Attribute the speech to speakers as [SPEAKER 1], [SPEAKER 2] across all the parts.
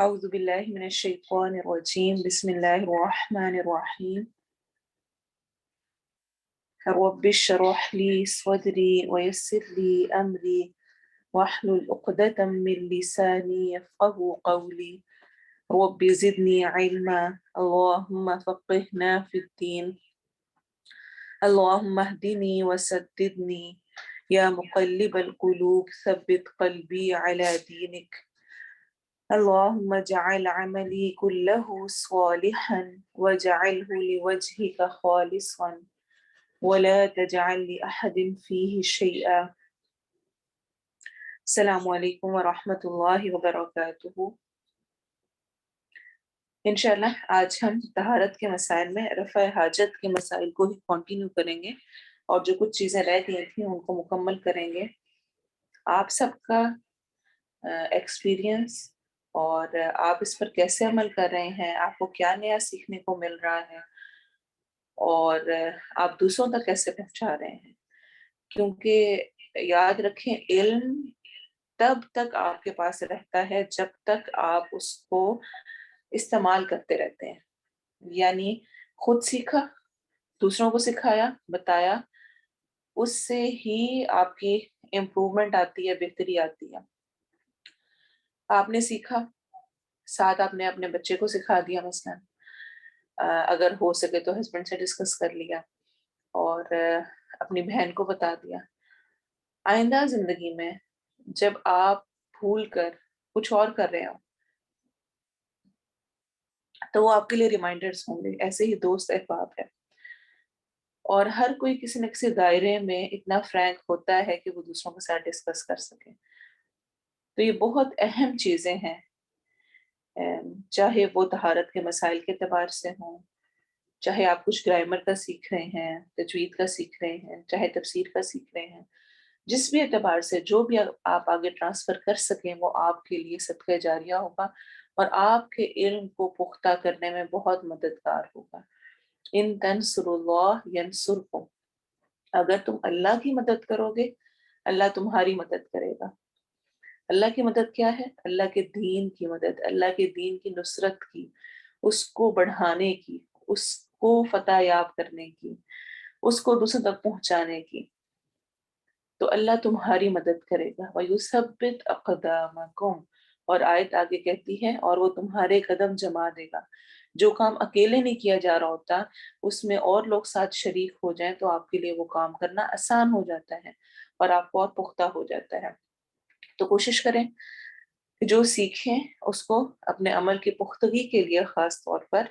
[SPEAKER 1] أعوذ بالله من الشيطان الرجيم بسم الله الرحمن الرحيم رب اشرح لي صدري ويسر لي أمري واحلل عقدة من لساني يفقه قولي رب زدني علما اللهم فقهنا في الدين اللهم اهدني وسددني يا مقلب القلوب ثبت قلبي على دينك اللهم اجعل عملي كله صالحا واجعله لوجهك خالصا ولا تجعل لأحد فيه شيئا السلام علیکم ورحمۃ اللہ وبرکاتہ۔ انشاءاللہ آج ہم طہارت کے مسائل میں رفع حاجت کے مسائل کو ہی کنٹینیو کریں گے اور جو کچھ چیزیں رہ گئی تھیں ان کو مکمل کریں گے۔ آپ سب کا ایکسپیرینس اور آپ اس پر کیسے عمل کر رہے ہیں، آپ کو کیا نیا سیکھنے کو مل رہا ہے اور آپ دوسروں تک کیسے پہنچا رہے ہیں، کیونکہ یاد رکھیں علم تب تک آپ کے پاس رہتا ہے جب تک آپ اس کو استعمال کرتے رہتے ہیں۔ یعنی خود سیکھا، دوسروں کو سکھایا، بتایا، اس سے ہی آپ کی امپروومنٹ آتی ہے، بہتری آتی ہے۔ آپ نے سیکھا، ساتھ آپ نے اپنے بچے کو سکھا دیا، مثلا اگر ہو سکے تو ہسبینڈ سے ڈسکس کر لیا اور اپنی بہن کو بتا دیا۔ آئندہ زندگی میں جب آپ بھول کر کچھ اور کر رہے ہو تو وہ آپ کے لیے ریمائنڈرز ہوں گے۔ ایسے ہی دوست احباب ہے، اور ہر کوئی کسی نہ کسی دائرے میں اتنا فرینک ہوتا ہے کہ وہ دوسروں کے ساتھ ڈسکس کر سکے۔ تو یہ بہت اہم چیزیں ہیں، چاہے وہ طہارت کے مسائل کے اعتبار سے ہوں، چاہے آپ کچھ گرامر کا سیکھ رہے ہیں، تجوید کا سیکھ رہے ہیں، چاہے تفسیر کا سیکھ رہے ہیں، جس بھی اعتبار سے جو بھی آپ آگے ٹرانسفر کر سکیں وہ آپ کے لیے صدقہ جاریہ ہوگا اور آپ کے علم کو پختہ کرنے میں بہت مددگار ہوگا۔ ان تنصروا اللہ ینصرکم، اگر تم اللہ کی مدد کرو گے اللہ تمہاری مدد کرے گا۔ اللہ کی مدد کیا ہے؟ اللہ کے دین کی مدد، اللہ کے دین کی نصرت کی، اس کو بڑھانے کی، اس کو فتح یاب کرنے کی، اس کو دوسروں تک پہنچانے کی۔ تو اللہ تمہاری مدد کرے گا۔ وَيُثَبِّتْ أَقْدَامَكُمْ، اور آیت آگے کہتی ہے اور وہ تمہارے قدم جما دے گا۔ جو کام اکیلے نہیں کیا جا رہا ہوتا اس میں اور لوگ ساتھ شریک ہو جائیں تو آپ کے لیے وہ کام کرنا آسان ہو جاتا ہے اور آپ کو اور پختہ ہو جاتا ہے۔ تو کوشش کریں کہ جو سیکھیں اس کو اپنے عمل کی پختگی کے لیے خاص طور پر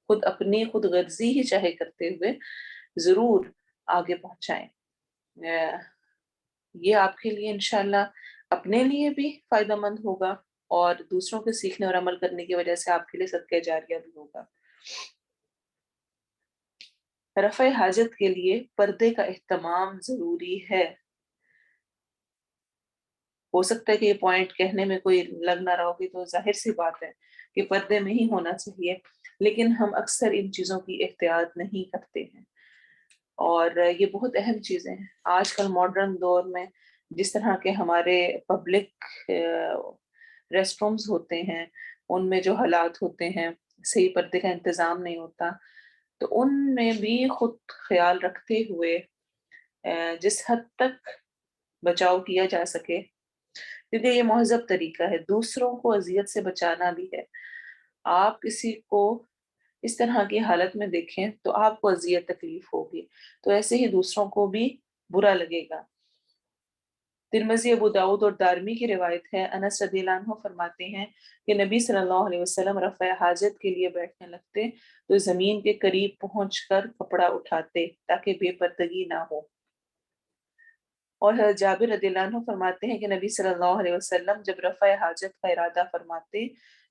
[SPEAKER 1] خود غرضی ہی چاہے کرتے ہوئے ضرور آگے پہنچائیں۔ یہ آپ کے لیے انشاءاللہ اپنے لیے بھی فائدہ مند ہوگا اور دوسروں کے سیکھنے اور عمل کرنے کی وجہ سے آپ کے لیے صدقہ جاریہ بھی ہوگا۔ رفع حاجت کے لیے پردے کا اہتمام ضروری ہے۔ ہو سکتا ہے کہ یہ پوائنٹ کہنے میں کوئی لگ نہ رہا ہوگی، تو ظاہر سی بات ہے کہ پردے میں ہی ہونا چاہیے، لیکن ہم اکثر ان چیزوں کی احتیاط نہیں کرتے ہیں اور یہ بہت اہم چیزیں ہیں۔ آج کل ماڈرن دور میں جس طرح کے ہمارے پبلک ریسٹ رومز ہوتے ہیں، ان میں جو حالات ہوتے ہیں، صحیح پردے کا انتظام نہیں ہوتا، تو ان میں بھی خود خیال رکھتے ہوئے جس حد تک بچاؤ کیا جا سکے، کیونکہ یہ مہذب طریقہ ہے، دوسروں کو اذیت سے بچانا بھی ہے۔ آپ کسی کو اس طرح کی حالت میں دیکھیں تو آپ کو اذیت تکلیف ہوگی، تو ایسے ہی دوسروں کو بھی برا لگے گا۔ ترمذی، ابو داؤد اور دارمی کی روایت ہے، انس رضی اللہ عنہ فرماتے ہیں کہ نبی صلی اللہ علیہ وسلم رفع حاجت کے لیے بیٹھنے لگتے تو زمین کے قریب پہنچ کر کپڑا اٹھاتے تاکہ بے پردگی نہ ہو۔ اور حضرت جابر رضی اللہ عنہ فرماتے ہیں کہ نبی صلی اللہ علیہ وسلم جب رفع حاجت کا ارادہ فرماتے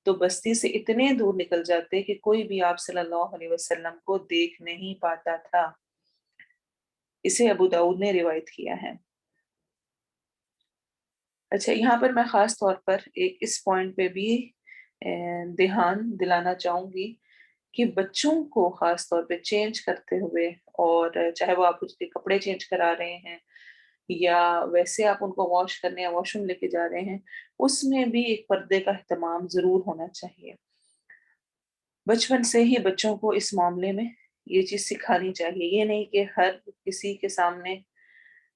[SPEAKER 1] تو بستی سے اتنے دور نکل جاتے کہ کوئی بھی آپ صلی اللہ علیہ وسلم کو دیکھ نہیں پاتا تھا۔ اسے ابو داؤد نے روایت کیا ہے۔ اچھا، یہاں پر میں خاص طور پر ایک اس پوائنٹ پہ بھی دھیان دلانا چاہوں گی کہ بچوں کو خاص طور پہ چینج کرتے ہوئے، اور چاہے وہ آپ اس کے کپڑے چینج کرا رہے ہیں یا ویسے آپ ان کو واش کرنے یا واش روم لے کے جا رہے ہیں، اس میں بھی ایک پردے کا اہتمام ضرور ہونا چاہیے۔ بچپن سے ہی بچوں کو اس معاملے میں یہ چیز سکھانی چاہیے، یہ نہیں کہ ہر کسی کے سامنے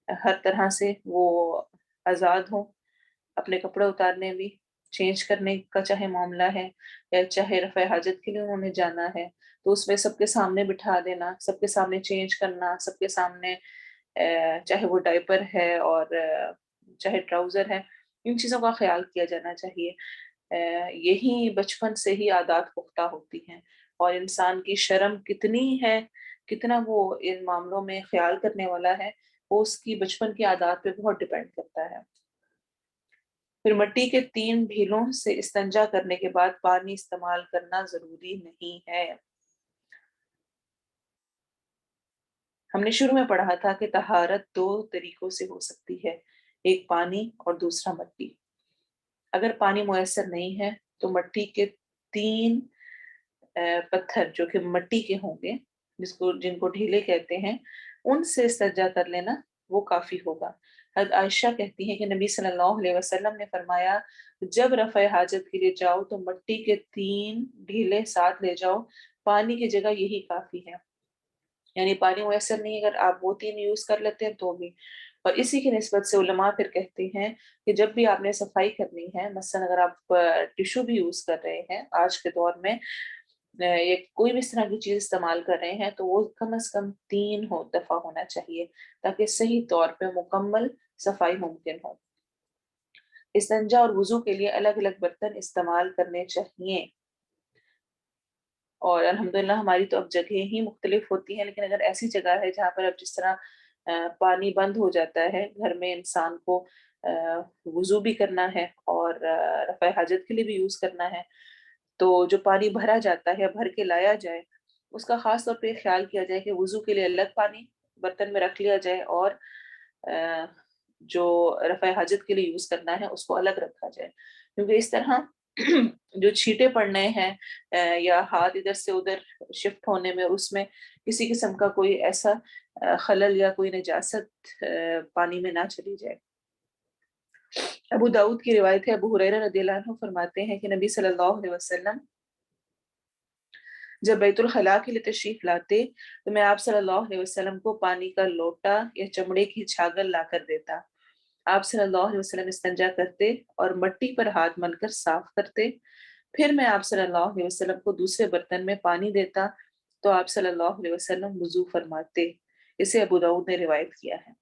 [SPEAKER 1] ہر طرح سے وہ آزاد ہوں، اپنے کپڑے اتارنے بھی، چینج کرنے کا چاہے معاملہ ہے یا چاہے رفع حاجت کے لیے انہوں نے جانا ہے تو اس میں سب کے سامنے بٹھا دینا، سب کے سامنے چینج کرنا، سب کے سامنے چاہے وہ ڈائپر ہے اور چاہے ٹراؤزر ہے، ان چیزوں کا خیال کیا جانا چاہیے۔ یہی بچپن سے ہی عادات پختہ ہوتی ہیں، اور انسان کی شرم کتنی ہے، کتنا وہ ان معاملوں میں خیال کرنے والا ہے، وہ اس کی بچپن کی عادات پہ بہت ڈیپینڈ کرتا ہے۔ پھر مٹی کے 3 ڈھیلوں سے استنجا کرنے کے بعد پانی استعمال کرنا ضروری نہیں ہے۔ ہم نے شروع میں پڑھا تھا کہ طہارت 2 طریقوں سے ہو سکتی ہے، ایک پانی اور دوسرا مٹی۔ اگر پانی میسر نہیں ہے تو مٹی کے 3 پتھر جو کہ مٹی کے ہوں گے، جن کو ڈھیلے کہتے ہیں، ان سے استنجا کر لینا وہ کافی ہوگا۔ حضرت عائشہ کہتی ہیں کہ نبی صلی اللہ علیہ وسلم نے فرمایا، جب رفع حاجت کے لیے جاؤ تو مٹی کے 3 ڈھیلے ساتھ لے جاؤ، پانی کی جگہ یہی کافی ہے۔ یعنی پانی میسر نہیں، اگر آپ وہ 3 یوز کر لیتے ہیں تو بھی۔ اور اسی کی نسبت سے علماء پھر کہتے ہیں کہ جب بھی آپ نے صفائی کرنی ہے، مثلا اگر آپ ٹیشو بھی یوز کر رہے ہیں آج کے دور میں، یا کوئی بھی اس طرح کی چیز استعمال کر رہے ہیں، تو وہ کم از کم 3 دفعہ ہونا چاہیے تاکہ صحیح طور پہ مکمل صفائی ممکن ہو۔ استنجا اور وضو کے لیے الگ الگ برتن استعمال کرنے چاہیے، اور الحمدللہ ہماری تو اب جگہیں ہی مختلف ہوتی ہیں، لیکن اگر ایسی جگہ ہے جہاں پر اب جس طرح پانی بند ہو جاتا ہے گھر میں، انسان کو وضو بھی کرنا ہے اور رفع حاجت کے لیے بھی یوز کرنا ہے، تو جو پانی بھرا جاتا ہے بھر کے لایا جائے، اس کا خاص طور پہ خیال کیا جائے کہ وضو کے لیے الگ پانی برتن میں رکھ لیا جائے اور جو رفع حاجت کے لیے یوز کرنا ہے اس کو الگ رکھا جائے، کیونکہ اس طرح جو چھینٹے پڑنے ہیں یا ہاتھ ادھر سے ادھر شفٹ ہونے میں، اس میں کسی قسم کا کوئی ایسا خلل یا کوئی نجاست پانی میں نہ چلی جائے۔ ابو داؤد کی روایت ہے، ابو ہریرہ رضی اللہ عنہ فرماتے ہیں کہ نبی صلی اللہ علیہ وسلم جب بیت الخلاء کے لیے تشریف لاتے تو میں آپ صلی اللہ علیہ وسلم کو پانی کا لوٹا یا چمڑے کی چھاگل لا کر دیتا۔ آپ صلی اللہ علیہ وسلم استنجا کرتے اور مٹی پر ہاتھ مل کر صاف کرتے، پھر میں آپ صلی اللہ علیہ وسلم کو دوسرے برتن میں پانی دیتا تو آپ صلی اللہ علیہ وسلم وضو فرماتے۔ اسے ابو داؤد نے روایت کیا ہے۔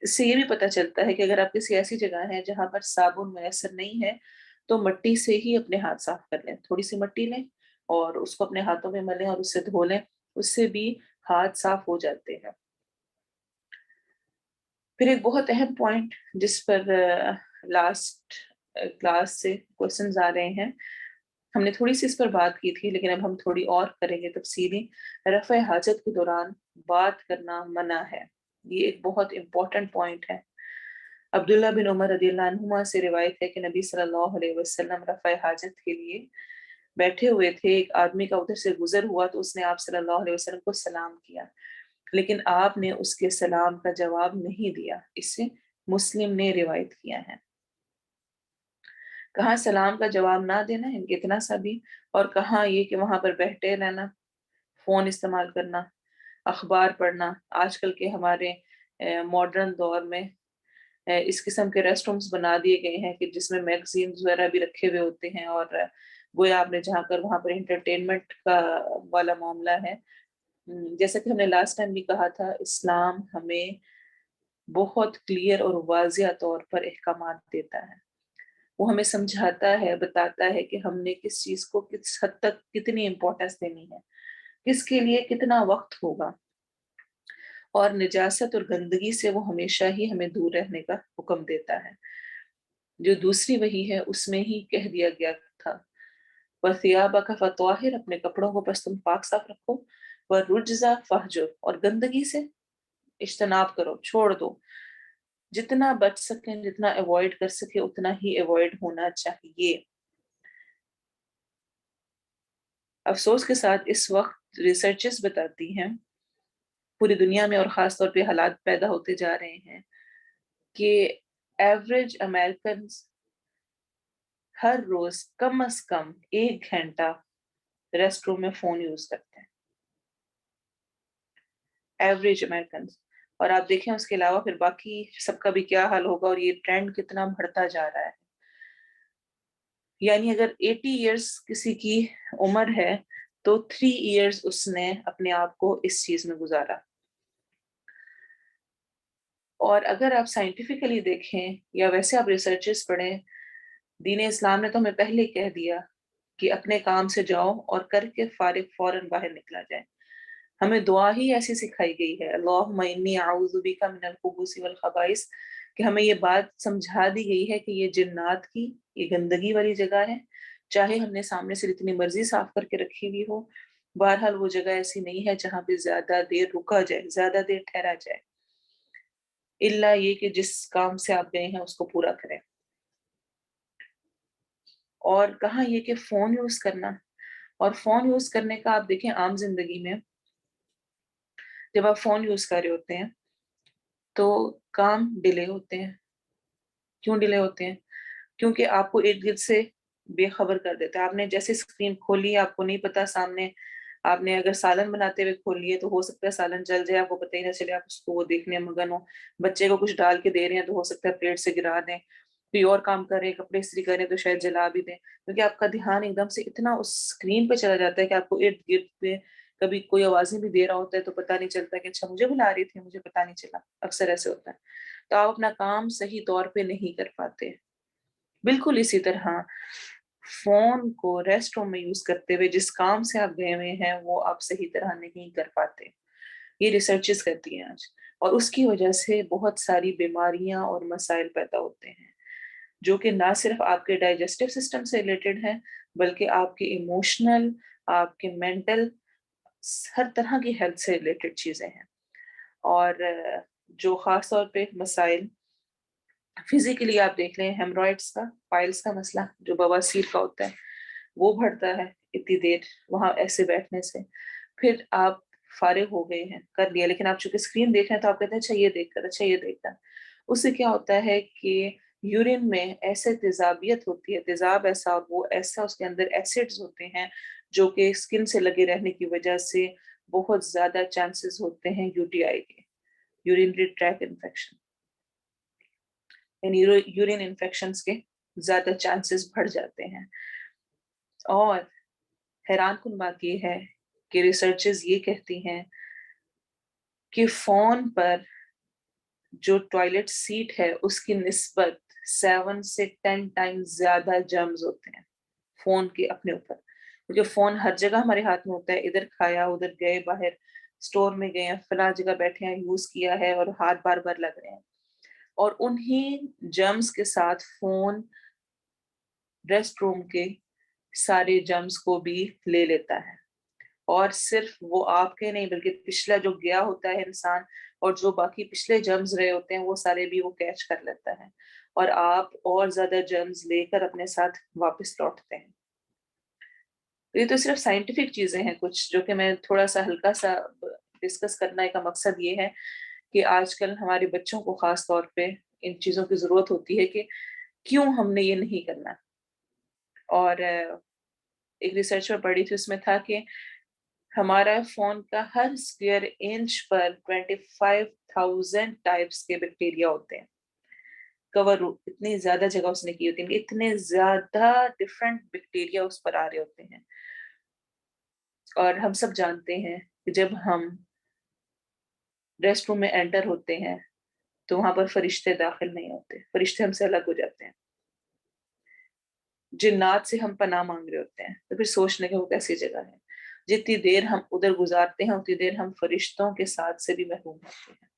[SPEAKER 1] اس سے یہ بھی پتہ چلتا ہے کہ اگر آپ کسی ایسی جگہ ہیں جہاں پر صابن میسر نہیں ہے تو مٹی سے ہی اپنے ہاتھ صاف کر لیں، تھوڑی سی مٹی لیں اور اس کو اپنے ہاتھوں میں ملیں اور اس سے دھو لیں، اس سے بھی ہاتھ صاف ہو جاتے ہیں۔ پھر ایک بہت اہم پوائنٹ جس پر لاسٹ کلاس سے کوشچنز آ رہے ہیں، ہم نے تھوڑی سی اس پر بات کی تھی لیکن اب ہم تھوڑی اور کریں گے تفصیلی۔ رفع حاجت کے دوران بات کرنا منع ہے، یہ ایک بہت امپورٹنٹ پوائنٹ ہے۔ عبداللہ بن عمر رضی اللہ عنہما سے روایت ہے کہ نبی صلی اللہ علیہ وسلم رفع حاجت کے لیے بیٹھے ہوئے تھے، ایک آدمی کا ادھر سے گزر ہوا تو اس نے آپ صلی اللہ علیہ وسلم کو سلام کیا، لیکن آپ نے اس کے سلام کا جواب نہیں دیا۔ اس سے مسلم نے روایت کیا ہے۔ کہاں سلام کا جواب نہ دینا ہے اتنا سا بھی، اور کہاں یہ کہ وہاں پر بیٹھے رہنا، فون استعمال کرنا، اخبار پڑھنا۔ آج کل کے ہمارے ماڈرن دور میں اس قسم کے ریسٹ رومز بنا دیے گئے ہیں کہ جس میں میگزینز وغیرہ بھی رکھے ہوئے ہوتے ہیں، اور گویا آپ نے جہاں کر وہاں پر انٹرٹینمنٹ کا والا معاملہ ہے۔ جیسا کہ ہم نے لاسٹ ٹائم بھی کہا تھا، اسلام ہمیں بہت کلیئر اور واضح طور پر احکامات دیتا ہے، وہ ہمیں سمجھاتا ہے، بتاتا ہے کہ ہم نے کس چیز کو کس حد تک کتنی امپورٹنس دینی ہے، کس کے لیے کتنا وقت ہوگا، اور نجاست اور گندگی سے وہ ہمیشہ ہی ہمیں دور رہنے کا حکم دیتا ہے۔ جو دوسری وحی ہے اس میں ہی کہہ دیا گیا تھا، وَثِيَابَكَ فَطَهِّرْ، اپنے کپڑوں کو بس تم پاک صاف رکھو، وَالرُّجْزَ فَاهْجُرْ، اور گندگی سے اجتناب کرو، چھوڑ دو، جتنا بچ سکیں، جتنا ایوائڈ کر سکے اتنا ہی ایوائڈ ہونا چاہیے۔ افسوس کے ساتھ اس وقت ریسرچز بتاتی ہیں پوری دنیا میں، اور خاص طور پہ حالات پیدا ہوتے جا رہے ہیں کہ ایوریج امریکنز ہر روز کم از کم 1 گھنٹہ ریسٹ روم میں فون یوز کرتے ہیں، ایوریج امریکنز. اور آپ دیکھیں اس کے علاوہ پھر باقی سب کا بھی کیا حال ہوگا، اور یہ ٹرینڈ کتنا بڑھتا جا رہا ہے. یعنی اگر 80 ایئرس کسی کی عمر ہے تو 3 ایئرس اس نے اپنے آپ کو اس چیز میں گزارا. اور اگر آپ سائنٹیفکلی دیکھیں یا ویسے آپ ریسرچز پڑھیں، دین اسلام نے تو ہمیں پہلے کہہ دیا کہ اپنے کام سے جاؤ اور کر کے فارغ فوراً باہر نکلا جائے. ہمیں دعا ہی ایسی سکھائی گئی ہے، اللہم انی اعوذ بک من الخبث والخبائث، کہ ہمیں یہ بات سمجھا دی گئی ہے کہ یہ جنات کی یہ گندگی والی جگہ ہے، چاہے ہم نے سامنے سے جتنی مرضی صاف کر کے رکھی ہوئی ہو، بہرحال وہ جگہ ایسی نہیں ہے جہاں پہ زیادہ دیر رکا جائے، زیادہ دیر ٹھہرا جائے، الا یہ کہ جس کام سے آپ گئے ہیں اس کو پورا کریں. اور کہاں یہ کہ فون یوز کرنا، اور فون یوز کرنے کا آپ دیکھیں عام زندگی میں جب آپ فون یوز کر رہے ہوتے ہیں تو کام ڈیلے ہوتے ہیں. کیوں ڈیلے ہوتے ہیں؟ کیونکہ آپ کو ارد گرد سے بے خبر کر دیتا ہے. آپ نے جیسے اسکرین کھولی، آپ کو نہیں پتا سامنے آپ نے اگر سالن بناتے ہوئے کھولی ہے تو ہو سکتا ہے سالن جل جائے، آپ کو پتہ ہی نہ چلے، آپ اس کو وہ دیکھنے مگن ہو. بچے کو کچھ ڈال کے دے رہے ہیں تو ہو سکتا ہے پلیٹ سے گرا دیں. کوئی اور کام کر رہے ہیں، کپڑے استری کر رہے ہیں تو شاید جلا بھی دیں، کیونکہ آپ کا دھیان ایک دم سے اتنا اس اسکرین پہ چلا جاتا ہے کہ آپ کو ارد گرد پہ کبھی کوئی آوازیں بھی دے رہا ہوتا ہے تو پتہ نہیں چلتا کہ اچھا مجھے بلا رہی تھی، مجھے پتہ نہیں چلا. اکثر ایسے ہوتا ہے. تو آپ اپنا کام صحیح طور پہ نہیں کر پاتے. بالکل اسی طرح فون کو ریسٹ روم میں یوز کرتے ہوئے جس کام سے آپ گئے ہوئے ہیں وہ آپ صحیح طرح نہیں کر پاتے. یہ ریسرچز کرتی ہیں آج، اور اس کی وجہ سے بہت ساری بیماریاں اور مسائل پیدا ہوتے ہیں جو کہ نہ صرف آپ کے ڈائجسٹو سسٹم سے ریلیٹڈ ہیں بلکہ آپ کے ایموشنل، آپ کے مینٹل، ہر طرح کی ہیلتھ سے ریلیٹڈ چیزیں ہیں. اور جو خاص طور پہ مسائل فزیکلی آپ دیکھ لیں، ہیمرائڈس کا، پائلس کا مسئلہ جو بواسیر کا ہوتا ہے وہ بڑھتا ہے اتنی دیر وہاں ایسے بیٹھنے سے. پھر آپ فارغ ہو گئے ہیں، کر لیا، لیکن آپ چونکہ اسکرین دیکھ رہے ہیں تو آپ کہتے ہیں اچھا یہ دیکھ کر، اچھا یہ دیکھ کر. اس سے کیا ہوتا ہے کہ یورین میں ایسے تیزابیت ہوتی ہے، تیزاب ایسا، اور وہ ایسا اس کے اندر ایسڈز ہوتے ہیں جو کہ اسکن سے لگے رہنے کی وجہ سے بہت زیادہ چانسز ہوتے ہیں یو ٹی آئی کے، یورینری ٹریک انفیکشن، یعنی یورین انفیکشنز کے زیادہ چانسز بڑھ جاتے ہیں. اور حیران کن بات یہ ہے کہ ریسرچز یہ کہتی ہیں کہ فون پر جو ٹوائلٹ سیٹ ہے اس کی نسبت 7 سے 10 ٹائمز زیادہ جرمز ہوتے ہیں فون کے اپنے اوپر، کیونکہ فون ہر جگہ ہمارے ہاتھ میں ہوتا ہے. ادھر کھایا، ادھر گئے، باہر اسٹور میں گئے ہیں، فلاں جگہ بیٹھے ہیں، یوز کیا ہے اور ہاتھ بار بار لگ رہے ہیں. اور انہی جرمز کے ساتھ فون ریسٹ روم کے سارے جرمز کو بھی لے لیتا ہے. اور صرف وہ آپ کے نہیں بلکہ پچھلا جو گیا ہوتا ہے انسان اور جو باقی پچھلے جرمز رہے ہوتے ہیں وہ سارے بھی وہ کیچ کر لیتا ہے، اور آپ اور زیادہ جرمز لے کر اپنے ساتھ واپس لوٹتے ہیں. یہ تو صرف سائنٹیفک چیزیں ہیں کچھ جو کہ میں تھوڑا سا ہلکا سا ڈسکس کرنے کا مقصد یہ ہے کہ آج کل ہمارے بچوں کو خاص طور پہ ان چیزوں کی ضرورت ہوتی ہے کہ کیوں ہم نے یہ نہیں کرنا. اور ایک ریسرچ میں پڑھی تھی، اس میں تھا کہ ہمارا فون کا ہر اسکوائر انچ پر 25,000 ٹائپس کے بیکٹیریا ہوتے ہیں. کور اتنی زیادہ جگہ اس نے کی ہوتی ہے، اتنے زیادہ ڈفرینٹ بیکٹیریا اس پر آ رہے ہوتے ہیں. اور ہم سب جانتے ہیں کہ جب ہم ریسٹ روم میں انٹر ہوتے ہیں تو وہاں پر فرشتے داخل نہیں ہوتے، فرشتے ہم سے الگ ہو جاتے ہیں. جنات سے ہم پناہ مانگ رہے ہوتے ہیں، تو پھر سوچنے کہ وہ کیسی جگہ ہے. جتنی دیر ہم ادھر گزارتے ہیں اتنی دیر ہم فرشتوں کے ساتھ سے بھی محروم ہوتے ہیں.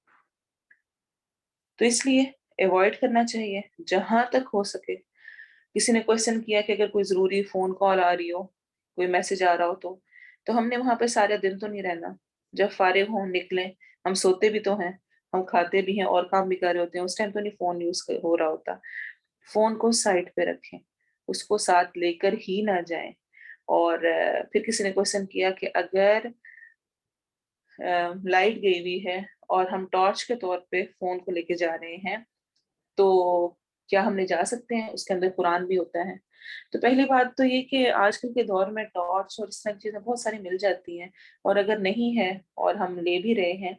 [SPEAKER 1] تو اس لیے ایوائڈ کرنا چاہیے جہاں تک ہو سکے. کسی نے کوشچن کیا کہ اگر کوئی ضروری فون کال آ رہی ہو، کوئی میسج آ رہا ہو تو ہم نے وہاں پہ سارے دن تو نہیں رہنا. جب فارغ ہوں نکلیں، ہم سوتے بھی تو ہیں، ہم کھاتے بھی ہیں اور کام بھی کر رہے ہوتے ہیں، اس ٹائم تو نہیں فون یوز ہو رہا ہوتا. فون کو سائڈ پہ رکھیں، اس کو ساتھ لے کر ہی نہ جائیں. اور پھر کسی نے کوشچن کیا کہ اگر لائٹ گئی ہوئی ہے اور ہم ٹارچ کے طور پہ فون کو لے کے جا رہے ہیں تو کیا ہم لے جا سکتے ہیں؟ اس کے اندر قرآن بھی ہوتا ہے۔ تو پہلی بات تو یہ کہ آج کل کے دور میں ٹارچ اور اس طرح کی چیزیں بہت ساری مل جاتی ہیں، اور اگر نہیں ہے اور ہم لے بھی رہے ہیں،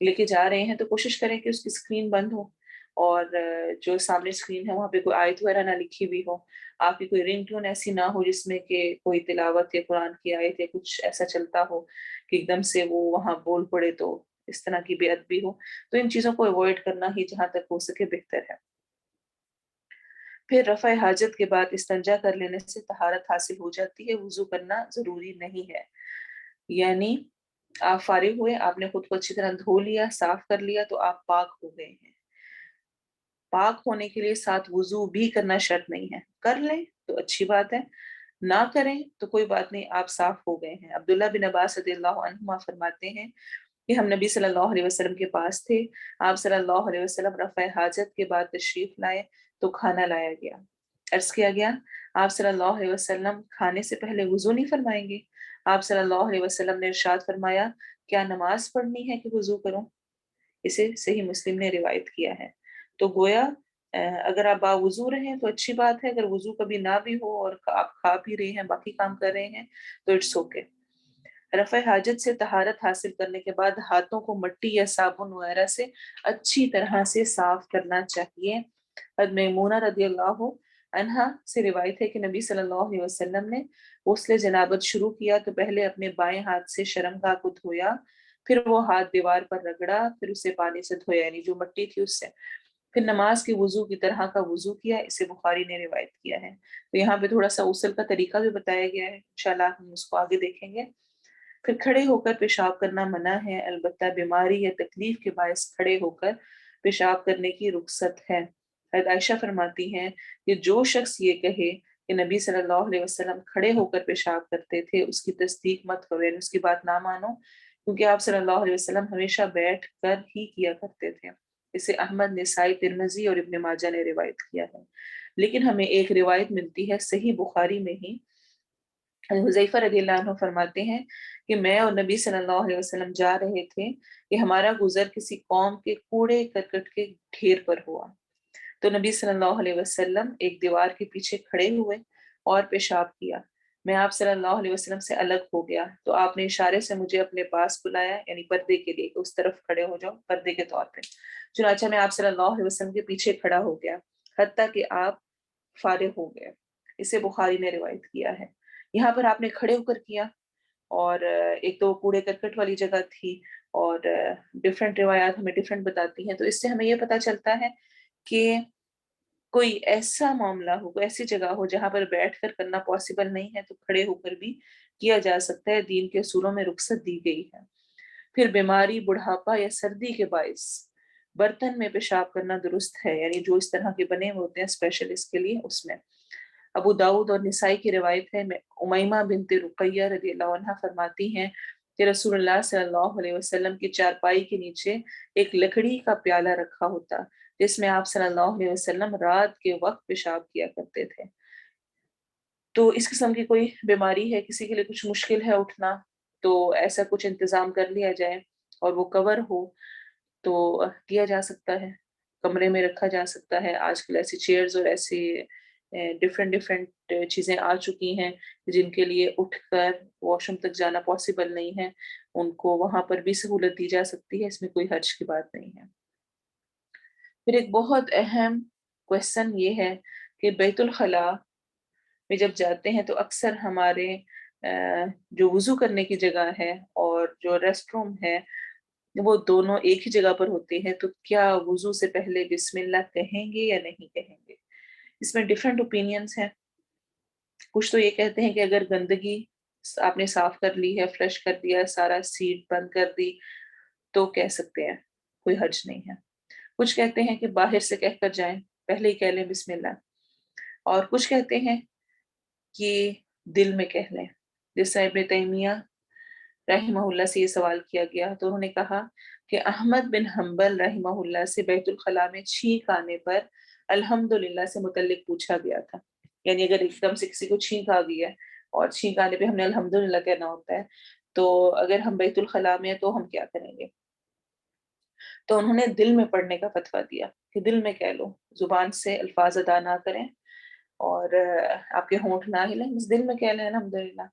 [SPEAKER 1] لے کے جا رہے ہیں، تو کوشش کریں کہ اس کی اسکرین بند ہو، اور جو سامنے اسکرین ہے وہاں پہ کوئی آیت وغیرہ نہ لکھی ہوئی ہو، آپ کی کوئی رنگ ٹون ایسی نہ ہو جس میں کہ کوئی تلاوت یا قرآن کی آیت یا کچھ ایسا چلتا ہو کہ ایک دم سے وہ وہاں بول پڑے تو اس طرح کی بے ادبی ہو۔ تو ان چیزوں کو اوائڈ کرنا ہی جہاں تک ہو سکے بہتر ہے۔ پھر رفع حاجت کے بعد استنجا کر لینے سے طہارت حاصل ہو جاتی ہے، وضو کرنا ضروری نہیں ہے۔ یعنی آپ فارغ ہوئے، آپ نے خود کو اچھی طرح دھو لیا، صاف کر لیا، تو آپ پاک ہو گئے ہیں۔ پاک ہونے کے لیے ساتھ وضو بھی کرنا شرط نہیں ہے، کر لیں تو اچھی بات ہے، نہ کریں تو کوئی بات نہیں، آپ صاف ہو گئے ہیں۔ عبداللہ بن عباس رضی اللہ عنہما فرماتے ہیں کہ ہم نبی صلی اللہ علیہ وسلم کے پاس تھے، آپ صلی اللہ علیہ وسلم رفع حاجت کے بعد تشریف لائے تو کھانا لایا گیا۔ عرض کیا گیا آپ صلی اللہ علیہ وسلم کھانے سے پہلے وضو نہیں فرمائیں گے؟ آپ صلی اللہ علیہ وسلم نے ارشاد فرمایا کیا نماز پڑھنی ہے کہ وضو کروں؟ اسے صحیح مسلم نے روایت کیا ہے۔ تو گویا اگر آپ باوضو رہیں تو اچھی بات ہے، اگر وضو کبھی نہ بھی ہو اور آپ کھا بھی رہے ہیں، باقی کام کر رہے ہیں، تو اٹس اوکے۔ رفع حاجت سے طہارت حاصل کرنے کے بعد ہاتھوں کو مٹی یا صابن وغیرہ سے اچھی طرح سے صاف کرنا چاہیے۔ حضرت میمونہ رضی اللہ عنہا سے روایت ہے کہ نبی صلی اللہ علیہ وسلم نے غسل جنابت شروع کیا تو پہلے اپنے بائیں ہاتھ سے شرمگاہ کو دھویا، پھر وہ ہاتھ دیوار پر رگڑا، پھر اسے پانی سے دھویا، یعنی جو مٹی تھی اس سے، پھر نماز کے وضو کی طرح کا وضو کیا۔ اسے بخاری نے روایت کیا ہے۔ تو یہاں پہ تھوڑا سا غسل کا طریقہ بھی بتایا گیا ہے، انشاءاللہ ہم اس کو آگے دیکھیں گے۔ پھر کھڑے ہو کر پیشاب کرنا منع ہے، البتہ بیماری یا تکلیف کے باعث کھڑے ہو کر پیشاب کرنے کی رخصت ہے۔ حضرت عائشہ فرماتی ہیں کہ جو شخص یہ کہے کہ نبی صلی اللہ علیہ وسلم کھڑے ہو کر پیشاب کرتے تھے، اس کی تصدیق مت کرو، یعنی اس کی بات نہ مانو، کیونکہ آپ صلی اللہ علیہ وسلم ہمیشہ بیٹھ کر ہی کیا کرتے تھے۔ اسے احمد، نسائی، ترمذی اور ابن ماجہ نے روایت کیا ہے۔ لیکن ہمیں ایک روایت ملتی ہے صحیح بخاری میں ہی، حذیفہ رضی اللہ عنہ فرماتے ہیں کہ میں اور نبی صلی اللہ علیہ وسلم جا رہے تھے کہ ہمارا گزر کسی قوم کے کوڑے کرکٹ کے ڈھیر پر ہوا، تو نبی صلی اللہ علیہ وسلم ایک دیوار کے پیچھے کھڑے ہوئے اور پیشاب کیا۔ میں آپ صلی اللہ علیہ وسلم سے الگ ہو گیا تو آپ نے اشارے سے مجھے اپنے پاس بلایا، یعنی پردے کے لیے کہ اس طرف کھڑے ہو جاؤ، پردے کے طور پہ۔ چنانچہ میں آپ صلی اللہ علیہ وسلم کے پیچھے کھڑا ہو گیا حتیٰ کہ آپ فارغ ہو گئے۔ اسے بخاری نے روایت کیا ہے۔ یہاں پر آپ نے کھڑے ہو کر کیا، اور ایک تو کوڑے کرکٹ والی جگہ تھی، اور ڈفرینٹ روایات ہمیں ڈفرینٹ بتاتی ہیں، تو اس سے ہمیں یہ پتہ چلتا ہے کہ کوئی ایسا معاملہ ہو، کوئی ایسی جگہ ہو جہاں پر بیٹھ کر کرنا پاسبل نہیں ہے، تو کھڑے ہو کر بھی کیا جا سکتا ہے، دین کے اصولوں میں رخصت دی گئی ہے۔ پھر بیماری، بڑھاپا یا سردی کے باعث برتن میں پیشاب کرنا درست ہے، یعنی جو اس طرح کے بنے ہوتے ہیں اسپیشل اس کے لیے، اس میں۔ ابو داؤد اور نسائی کی روایت ہے، امیمہ بنت رقیہ رضی اللہ عنہ فرماتی ہیں کہ رسول اللہ صلی اللہ علیہ وسلم کی چارپائی کے نیچے ایک لکڑی کا پیالہ رکھا ہوتا جس میں آپ صلی اللہ علیہ وسلم رات کے وقت پیشاب کیا کرتے تھے۔ تو اس قسم کی کوئی بیماری ہے، کسی کے لیے کچھ مشکل ہے اٹھنا، تو ایسا کچھ انتظام کر لیا جائے اور وہ کور ہو تو کیا جا سکتا ہے، کمرے میں رکھا جا سکتا ہے۔ آج کل ایسی چیئرز اور ایسی ڈفرینٹ چیزیں آ چکی ہیں جن کے لیے اٹھ کر واش روم تک جانا پاسبل نہیں ہے، ان کو وہاں پر بھی سہولت دی جا سکتی ہے، اس میں کوئی حرج کی بات نہیں ہے۔ پھر ایک بہت اہم کویسچن یہ ہے کہ بیت الخلاء میں جب جاتے ہیں تو اکثر ہمارے جو وضو کرنے کی جگہ ہے اور جو ریسٹ روم ہے وہ دونوں ایک ہی جگہ پر ہوتے ہیں، تو کیا وضو سے پہلے بسم اللہ کہیں گے یا نہیں کہیں گے؟ اس میں ڈفرینٹ اوپینینز ہیں۔ کچھ تو یہ کہتے ہیں کہ اگر گندگی آپ نے صاف کر لی ہے، فلش کر دیا، سارا سیٹ بند کر دی، تو کہہ سکتے ہیں، کوئی حرج نہیں ہے۔ کچھ کہتے ہیں کہ باہر سے کہہ کر جائیں، پہلے ہی کہہ لیں بسم اللہ، اور کچھ کہتے ہیں کہ دل میں کہہ لیں۔ جیسے ابن تیمیہ رحمہ اللہ سے یہ سوال کیا گیا تو انہوں نے کہا کہ احمد بن حنبل رحمہ اللہ سے بیت الخلاء میں چھینک آنے پر الحمدللہ سے متعلق پوچھا گیا تھا، یعنی اگر ایک دم سے کسی کو چھینک آ گئی ہے اور چھینک آنے پہ ہم نے الحمدللہ کہنا ہوتا ہے، تو اگر ہم بیت الخلاء میں ہیں تو ہم کیا کریں گے؟ تو انہوں نے دل میں پڑھنے کا فتویٰ دیا کہ دل میں کہہ لو، زبان سے الفاظ ادا نہ کریں اور آپ کے ہونٹ نہ ہلیں، بس دل میں کہہ لیں الحمدللہ۔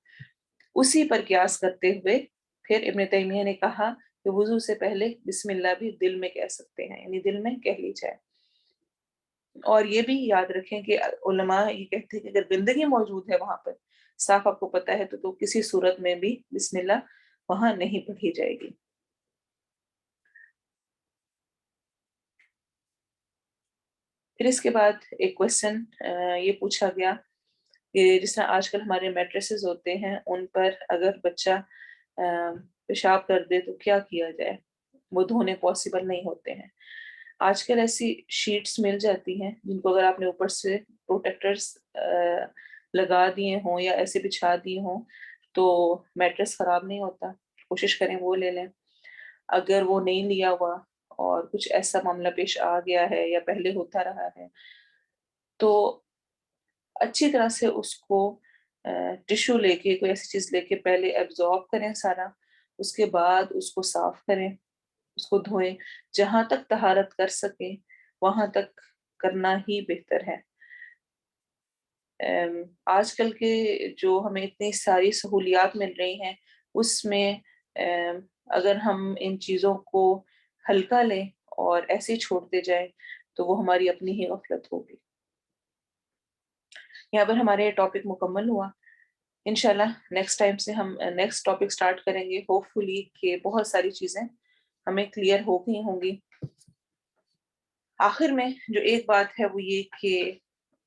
[SPEAKER 1] اسی پر قیاس کرتے ہوئے پھر ابن تیمیہ نے کہا کہ وضو سے پہلے بسم اللہ بھی دل میں کہہ سکتے ہیں، یعنی دل میں کہہ لی جائے۔ اور یہ بھی یاد رکھیں کہ علماء یہ کہتے ہیں کہ اگر گندگی موجود ہے وہاں پر، صاف آپ کو پتہ ہے، تو کسی صورت میں بھی بسم اللہ وہاں نہیں پڑھی جائے گی۔ پھر اس کے بعد ایک کوشچن یہ پوچھا گیا کہ جس طرح آج کل ہمارے میٹریسز ہوتے ہیں، ان پر اگر بچہ پیشاب کر دے تو کیا کیا جائے؟ وہ دھونے پاسبل نہیں ہوتے ہیں۔ آج کل ایسی شیٹس مل جاتی ہیں جن کو اگر آپ نے اوپر سے پروٹیکٹرز لگا دیے ہوں یا ایسے بچھا دیے ہوں تو میٹریس خراب نہیں ہوتا، کوشش کریں وہ لے لیں۔ اگر وہ نہیں لیا ہوا اور کچھ ایسا معاملہ پیش آ گیا ہے یا پہلے ہوتا رہا ہے تو اچھی طرح سے اس کو ٹشو لے کے، کوئی ایسی چیز لے کے پہلے ایبزارب کریں سارا، اس کے بعد اس کو صاف کریں، اس کو دھوئیں، جہاں تک طہارت کر سکیں وہاں تک کرنا ہی بہتر ہے۔ آج کل کے جو ہمیں اتنی ساری سہولیات مل رہی ہیں اس میں اگر ہم ان چیزوں کو ہلکا لیں اور ایسے ہی چھوڑتے جائیں تو وہ ہماری اپنی ہی غفلت ہوگی۔ یہاں پر ہمارے یہ ٹاپک مکمل ہوا۔ انشاءاللہ نیکسٹ ٹائم سے ہم نیکسٹ ٹاپک سٹارٹ کریں گے، ہوپ فلی کہ بہت ساری چیزیں ہمیں کلیئر ہو گئی ہوں گی۔ آخر میں جو ایک بات ہے وہ یہ کہ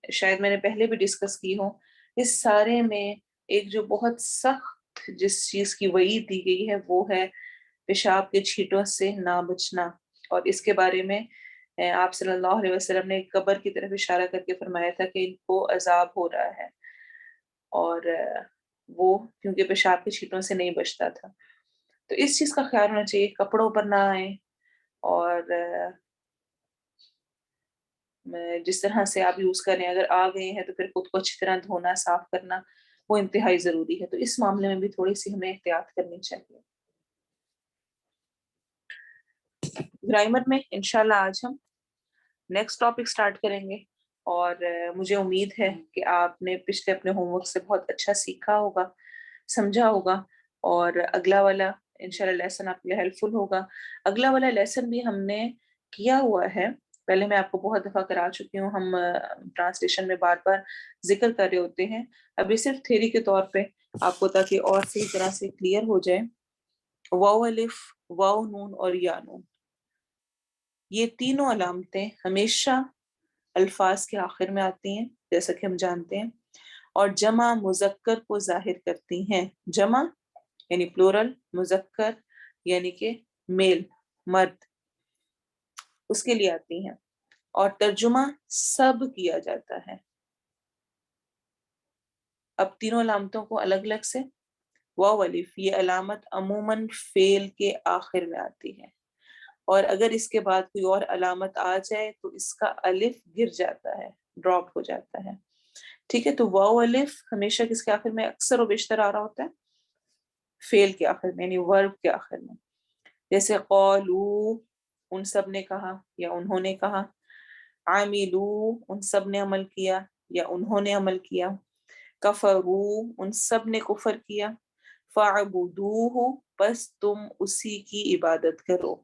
[SPEAKER 1] شاید میں نے پہلے بھی ڈسکس کی ہو، اس سارے میں ایک جو بہت سخت جس چیز کی وعید دی گئی ہے وہ ہے پیشاب کے چھینٹوں سے نہ بچنا۔ اور اس کے بارے میں آپ صلی اللہ علیہ وسلم نے قبر کی طرف اشارہ کر کے فرمایا تھا کہ ان کو عذاب ہو رہا ہے، اور وہ کیونکہ پیشاب کے چھینٹوں سے نہیں بچتا تھا۔ تو اس چیز کا خیال ہونا چاہیے، کپڑوں پر نہ آئے، اور جس طرح سے آپ یوز کریں اگر آ گئے ہیں تو پھر خود کو اچھی طرح دھونا، صاف کرنا وہ انتہائی ضروری ہے۔ تو اس معاملے میں بھی تھوڑی سی ہمیں احتیاط کرنی چاہیے۔ گرامر میں انشاءاللہ آج ہم نیکسٹ ٹاپک سٹارٹ کریں گے، اور مجھے امید ہے کہ آپ نے پچھلے اپنے ہوم ورک سے بہت اچھا سیکھا ہوگا، سمجھا ہوگا، اور اگلا والا انشاءاللہ لیسن آپ کے لیے ہیلپ فل ہوگا۔ اگلا والا لیسن بھی ہم نے کیا ہوا ہے، پہلے میں آپ کو بہت دفعہ کرا چکی ہوں، ہم ٹرانسلیشن میں بار بار ذکر کر رہے ہوتے ہیں، ابھی صرف تھیری کے طور پہ آپ کو تاکہ اور صحیح طرح سے کلیئر ہو جائے۔ واو الف، واو نون اور یا نون، یہ تینوں علامتیں ہمیشہ الفاظ کے آخر میں آتی ہیں جیسا کہ ہم جانتے ہیں، اور جمع مذکر کو ظاہر کرتی ہیں۔ جمع یعنی پلورل، مذکر یعنی کہ میل، مرد، اس کے لیے آتی ہیں، اور ترجمہ سب کیا جاتا ہے۔ اب تینوں علامتوں کو الگ الگ سے، واو الف یہ علامت عموماً فعل کے آخر میں آتی ہے، اور اگر اس کے بعد کوئی اور علامت آ جائے تو اس کا الف گر جاتا ہے، ڈراپ ہو جاتا ہے۔ ٹھیک ہے، تو واو الف ہمیشہ کس کے آخر میں اکثر و بیشتر آ رہا ہوتا ہے؟ فعل کے آخر میں، یعنی ورب کے آخر میں، جیسے قالو ان سب نے کہا یا انہوں نے کہا، عاملو ان سب نے عمل کیا یا انہوں نے عمل کیا، کفرو ان سب نے کفر کیا، فاعبدوہ پس تم اسی کی عبادت کرو۔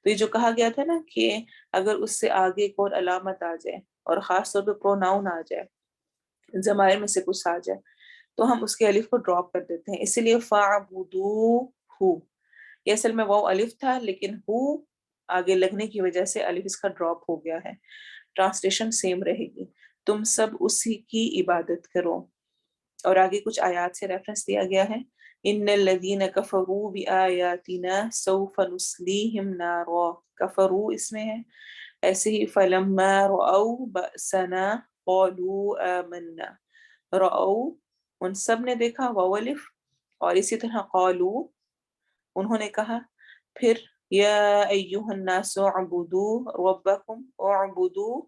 [SPEAKER 1] تو یہ جو کہا گیا تھا نا کہ اگر اس سے آگے ایک اور علامت آ جائے اور خاص طور پہ پروناؤن آ جائے، ضمائر میں سے کچھ آ جائے، تو ہم اس کے الف کو ڈراپ کر دیتے ہیں، اسی لیے فاعبدوہ، یہ اصل میں واو الف تھا لیکن ہو آگے لگنے کی وجہ سے الف اس کا ڈراپ ہو گیا ہے۔ ٹرانسلیشن سیم رہے گی، تم سب اسی کی عبادت کرو۔ اور آگے کچھ آیات سے ریفرنس دیا گیا ہے، ان الذین کفروا بآیاتنا سوف نصلیہم نارا، کفروا اس میں ہے، ایسے ہی فلما رأوا بأسنا قالوا آمنا، رأوا ان سب نے دیکھا، واو الف، اور اسی طرح قالوا انہوں نے کہا، پھر یا ایہا الناس اعبدوا ربکم، اعبدوا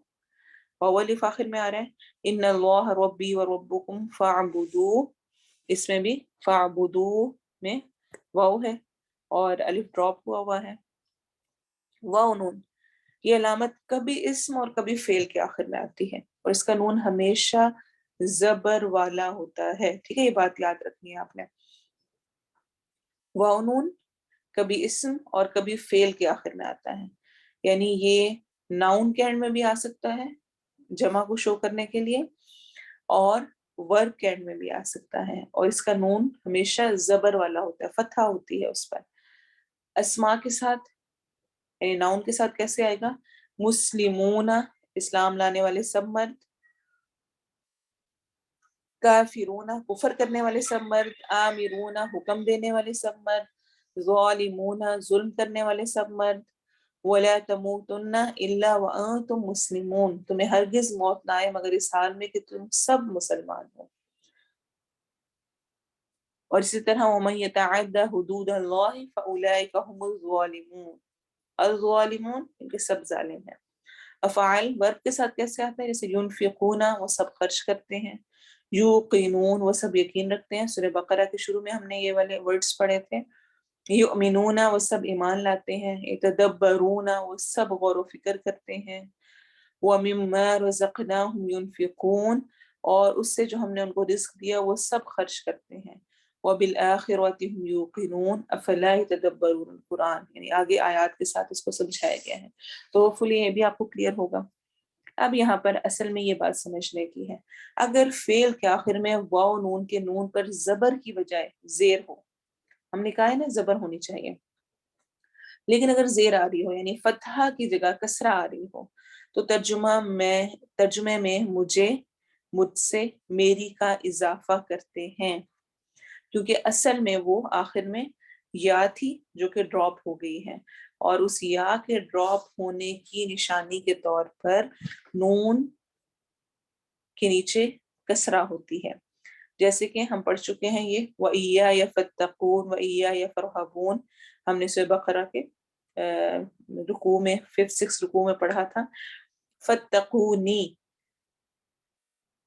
[SPEAKER 1] واو الف آخر میں آ رہا ہے، ان اللہ ربی و ربکم فاعبدوا، اس میں بھی فاعبدوا میں واو ہے اور الف ڈراپ ہوا ہے۔ واو نون یہ علامت کبھی اسم اور کبھی فعل کے آخر میں آتی ہے، اور اس کا نون ہمیشہ زبر والا ہوتا ہے، ٹھیک ہے، یہ بات یاد رکھنی ہے آپ نے۔ واو نون کبھی اسم اور کبھی فعل کے آخر میں آتا ہے، یعنی یہ ناؤن کے اینڈ میں بھی آ سکتا ہے جمع کو شو کرنے کے لیے، اور ورب کے اینڈ میں بھی آ سکتا ہے، اور اس کا نون ہمیشہ زبر والا ہوتا ہے، فتحہ ہوتی ہے اس پر۔ اسما کے ساتھ یعنی ناؤن کے ساتھ کیسے آئے گا؟ مسلمون اسلام لانے والے سب مرد، کافرون کفر کرنے والے سب مرد، آمرون حکم دینے والے سب مرد، ظالمون ظلم کرنے والے سب مرد، ولا تموتن الا وانتم مسلمون تمہیں ہرگز موت نہ آئے مگر اس حال میں کہ تم سب مسلمان ہو۔ اور اسی طرح ومن يتعد حدود اللہ فاولئک هم الظالمون، الظالمون ان کے سب ظالم ہیں۔ افعال ورب کے ساتھ کیسے آتا ہے؟ جیسے ينفقون وہ سب خرچ کرتے ہیں، یوقنون وہ سب یقین رکھتے ہیں، سورہ بقرہ کے شروع میں ہم نے یہ والے ورڈز پڑھے تھے۔ یؤمنون وہ سب ایمان لاتے ہیں، یتدبرون وہ سب غور و فکر کرتے ہیں، ومما رزقناہم ينفقون اور اس سے جو ہم نے ان کو رزق دیا وہ سب خرچ کرتے ہیں، وبالآخرۃ هم یوقنون افلا یتدبرون القرآن، یعنی آگے آیات کے ساتھ اس کو سمجھایا گیا ہے، تو فلی یہ بھی آپ کو کلیئر ہوگا۔ اب یہاں پر اصل میں یہ بات سمجھنے کی ہے، اگر فعل کے آخر میں واو نون کے نون پر زبر کی بجائے زیر ہو، ہم نے کہا ہے نا زبر ہونی چاہیے، لیکن اگر زیر آ رہی ہو یعنی فتحہ کی جگہ کسرہ آ رہی ہو، تو ترجمے میں مجھے، مجھ سے، میری کا اضافہ کرتے ہیں، کیونکہ اصل میں وہ آخر میں یا تھی جو کہ ڈراپ ہو گئی ہے، اور اس یا کے ڈراپ ہونے کی نشانی کے طور پر نون کے نیچے کسرہ ہوتی ہے، جیسے کہ ہم پڑھ چکے ہیں یہ وَإِيَّايَ فَاتَّقُونَ وَإِيَّايَ فَارْهَبُونَ، ہم نے سورہ بقرہ کے رکوع میں 5-6 رکوع میں پڑھا تھا، فَاتَّقُونِي،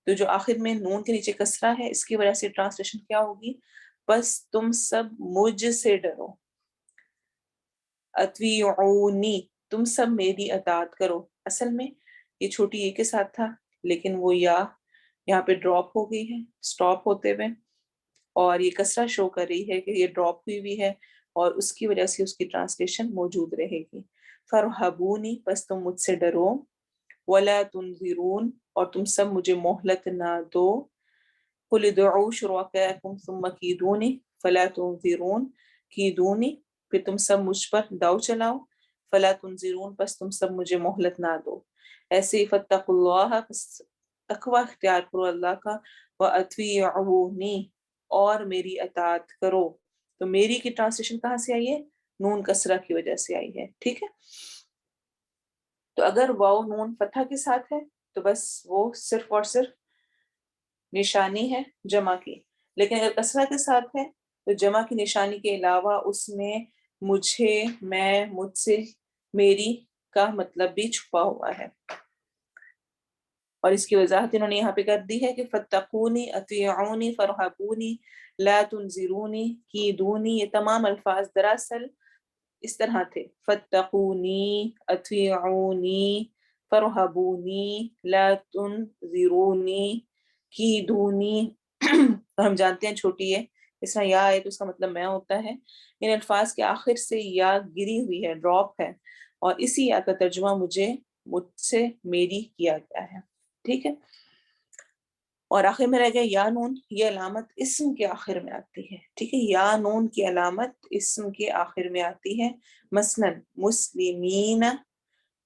[SPEAKER 1] تو جو آخر میں نون کے نیچے کسرہ ہے اس کی وجہ سے ٹرانسلیشن کیا ہوگی؟ بس تم سب مجھ سے ڈرو، اطیعونی تم سب میری اطاعت کرو، اصل میں یہ چھوٹی اے کے ساتھ تھا لیکن وہ یا یہاں پہ ڈراپ ہو گئی ہے سٹاپ ہوتے ہوئے، اور یہ کسرہ شو کر رہی ہے کہ یہ ڈراپ ہوئی بھی ہے، اور اس کی وجہ سے اس کی ٹرانسلیشن موجود رہے گی۔ فرحبونی بس تم مجھ سے ڈرو، ولا تنذرون اور تم سب مجھے مہلت نہ دو، قل ادعوا شرکاءکم ثم کیدونی فلا تنذرون، کیدونی پھر تم سب مجھ پر داؤ چلاؤ، فلا تنذرون بس تم سب مجھے مہلت نہ دو، ایسے ہی فاتقوا اللہ بس تقوی اختیار کرو اللہ کا، وَأَطِیعُونِی اور میری اطاعت کرو، تو میری کی ٹرانسلیشن کہاں سے آئی ہے؟ نون کسرہ کی وجہ سے آئی ہے، ٹھیک ہے۔ تو اگر واو نون فتحہ کے ساتھ ہے تو بس وہ صرف اور صرف نشانی ہے جمع کی، لیکن اگر کسرہ کے ساتھ ہے تو جمع کی نشانی کے علاوہ اس میں مجھے، میں، مجھ سے، میری کا مطلب بھی چھپا ہوا ہے، اور اس کی وضاحت انہوں نے یہاں پہ کر دی ہے کہ فَاتَّقُونِی اطیعونی فَارْحَبُونِی لا تنذرونی کیدونی، یہ تمام الفاظ دراصل اس طرح تھے، فَاتَّقُونِی اطیعونی فَارْحَبُونِی لا تنذرونی کیدونی ہم جانتے ہیں چھوٹی ہے اس طرح یا ہے تو اس کا مطلب میں ہوتا ہے، ان الفاظ کے آخر سے یا گری ہوئی ہے، ڈراپ ہے، اور اسی یا کا ترجمہ مجھ سے، میری کیا گیا ہے، ٹھیک ہے۔ اور آخر میں رہ گیا یا نون، یہ علامت اسم کے آخر میں آتی ہے، ٹھیک ہے، یا نون کی علامت اسم کے آخر میں آتی ہے، مثلاً مسلمین،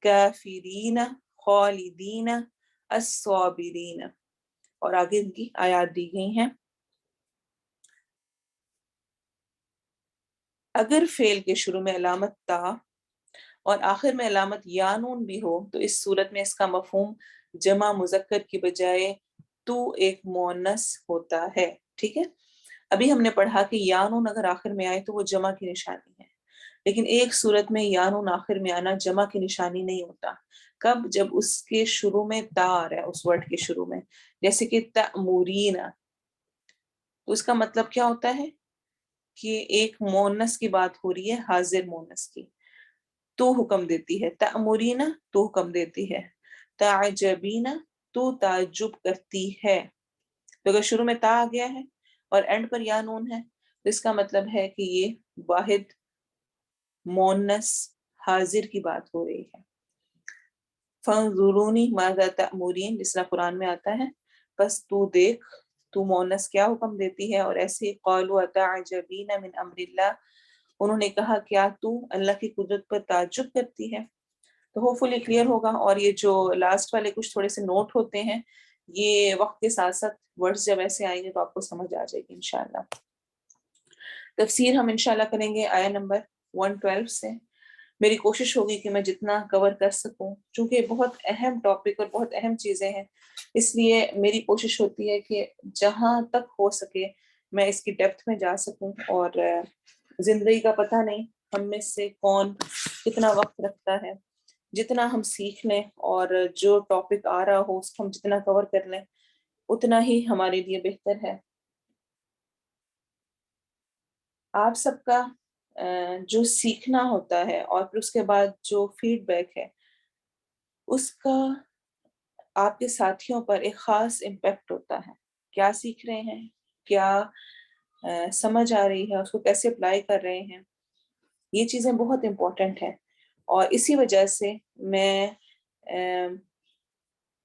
[SPEAKER 1] کافرین، خالدین، الصابرین، اور آگے ان کی آیات دی گئی ہیں۔ اگر فعل کے شروع میں علامت تا اور آخر میں علامت یا نون بھی ہو تو اس صورت میں اس کا مفہوم جمع مذکر کی بجائے تو ایک مؤنث ہوتا ہے، ٹھیک ہے۔ ابھی ہم نے پڑھا کہ یا نون اگر آخر میں آئے تو وہ جمع کی نشانی ہے، لیکن ایک صورت میں یا نون آخر میں آنا جمع کی نشانی نہیں ہوتا، کب؟ جب اس کے شروع میں تا آ رہا ہے، اس ورڈ کے شروع میں، جیسے کہ تأمرین، تو اس کا مطلب کیا ہوتا ہے کہ ایک مؤنث کی بات ہو رہی ہے، حاضر مؤنث کی، تو حکم دیتی ہے، تأمرینا تو حکم دیتی ہے، تعجبینا تو تعجب کرتی ہے. تو اگر شروع میں تا آ گیا ہے اور اینڈ پر یا نون ہے تو اس کا مطلب ہے کہ یہ واحد مؤنث حاضر کی بات ہو رہی ہے. فانظرونی ماذا تأمرین، جس طرح قرآن میں آتا ہے بس تو دیکھ تو مؤنث کیا حکم دیتی ہے. اور ایسے قالوا تعجبین من امر اللہ، انہوں نے کہا کیا تو اللہ کی قدرت پر تعجب کرتی ہے. تو ہوپ فلی کلیئر ہوگا. اور یہ جو لاسٹ والے کچھ تھوڑے سے نوٹ ہوتے ہیں یہ وقت کے ساتھ ساتھ ورڈز جب ایسے آئیں گے تو آپ کو سمجھ آ جائے گی انشاءاللہ. تفسیر ہم انشاءاللہ کریں گے آیا نمبر 112 سے. میری کوشش ہوگی کہ میں جتنا کور کر سکوں، چونکہ بہت اہم ٹاپک اور بہت اہم چیزیں ہیں، اس لیے میری کوشش ہوتی ہے کہ جہاں تک ہو سکے میں اس کی ڈیپتھ میں جا سکوں. اور زندگی کا پتہ نہیں ہم میں سے کون کتنا وقت رکھتا ہے. جتنا ہم سیکھ لیں اور جو ٹاپک آ رہا ہو اس کو ہم جتنا کور کر لیں اتنا ہی ہمارے لیے بہتر ہے. آپ سب کا جو سیکھنا ہوتا ہے اور پھر اس کے بعد جو فیڈ بیک ہے اس کا آپ کے ساتھیوں پر ایک خاص امپیکٹ ہوتا ہے. کیا سیکھ رہے ہیں، کیا سمجھ آ رہی ہے، اس کو کیسے اپلائی کر رہے ہیں، یہ چیزیں بہت امپورٹنٹ ہیں. اور اسی وجہ سے میں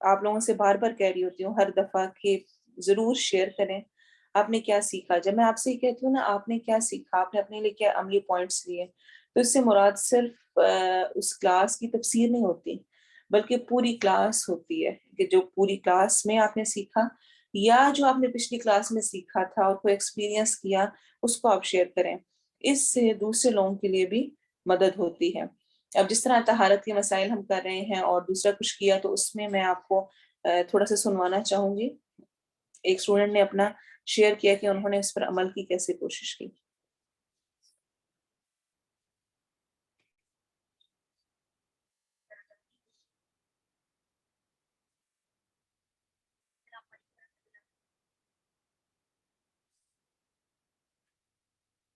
[SPEAKER 1] آپ لوگوں سے بار بار کہہ رہی ہوتی ہوں ہر دفعہ کہ ضرور شیئر کریں آپ نے کیا سیکھا. جب میں آپ سے یہ کہتی ہوں نا آپ نے کیا سیکھا، آپ نے اپنے لیے کیا عملی پوائنٹس لیے، تو اس سے مراد صرف اس کلاس کی تفسیر نہیں ہوتی بلکہ پوری کلاس ہوتی ہے کہ جو پوری کلاس میں آپ نے سیکھا یا جو آپ نے پچھلی کلاس میں سیکھا تھا اور کوئی ایکسپیرینس کیا اس کو آپ شیئر کریں. اس سے دوسرے لوگوں کے لیے بھی مدد ہوتی ہے. اب جس طرح طہارت کے مسائل ہم کر رہے ہیں اور دوسرا کچھ کیا تو اس میں آپ کو تھوڑا سا سنوانا چاہوں گی. ایک اسٹوڈنٹ نے اپنا شیئر کیا کہ انہوں نے اس پر عمل کی کیسے کوشش کی.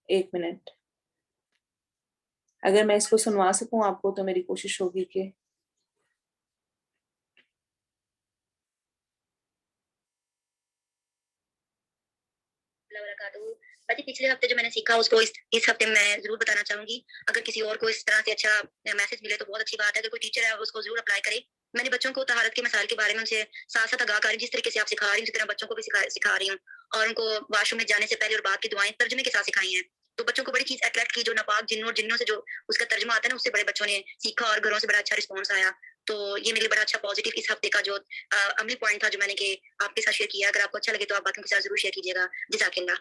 [SPEAKER 1] ایک منٹ، اگر میں اس کو سنوا سکوں آپ کو تو میری کوشش ہوگی کہ
[SPEAKER 2] باقی پچھلے ہفتے جو میں نے سیکھا اس کو اس ہفتے میں ضرور بتانا چاہوں گی. اگر کسی اور کو اس طرح سے اچھا میسج ملے تو بہت اچھی بات ہے. اگر کوئی ٹیچر ہے اس کو ضرور اپلائی کرے. میں نے بچوں کو طہارت کے مسائل کے بارے میں ان سے ساتھ ساتھ آگاہ کر، جس طریقے سے آپ سکھا رہی ہوں اسی طرح بچوں کو بھی سکھا رہی ہوں. اور ان کو واش روم میں جانے سے پہلے اور بعد کی دعائیں ترجمے کے ساتھ سکھائی ہیں. تو بچوں کو بڑی چیز اٹریکٹ کی جو ناپاک جنوں اور جنوں سے جو اس کا ترجمہ آتا ہے نا اس سے بڑے بچوں نے سیکھا اور گھروں سے بڑا اچھا رسپانس آیا. تو یہ میرے لیے بڑا اچھا پازیٹیو اس ہفتے کا جو عملی پوائنٹ تھا جو میں نے کہ آپ کے ساتھ شیئر کیا. اگر آپ کو اچھا لگے تو آپ باقیوں کے ساتھ ضرور شیئر کیجیے گا. جزاک اللہ.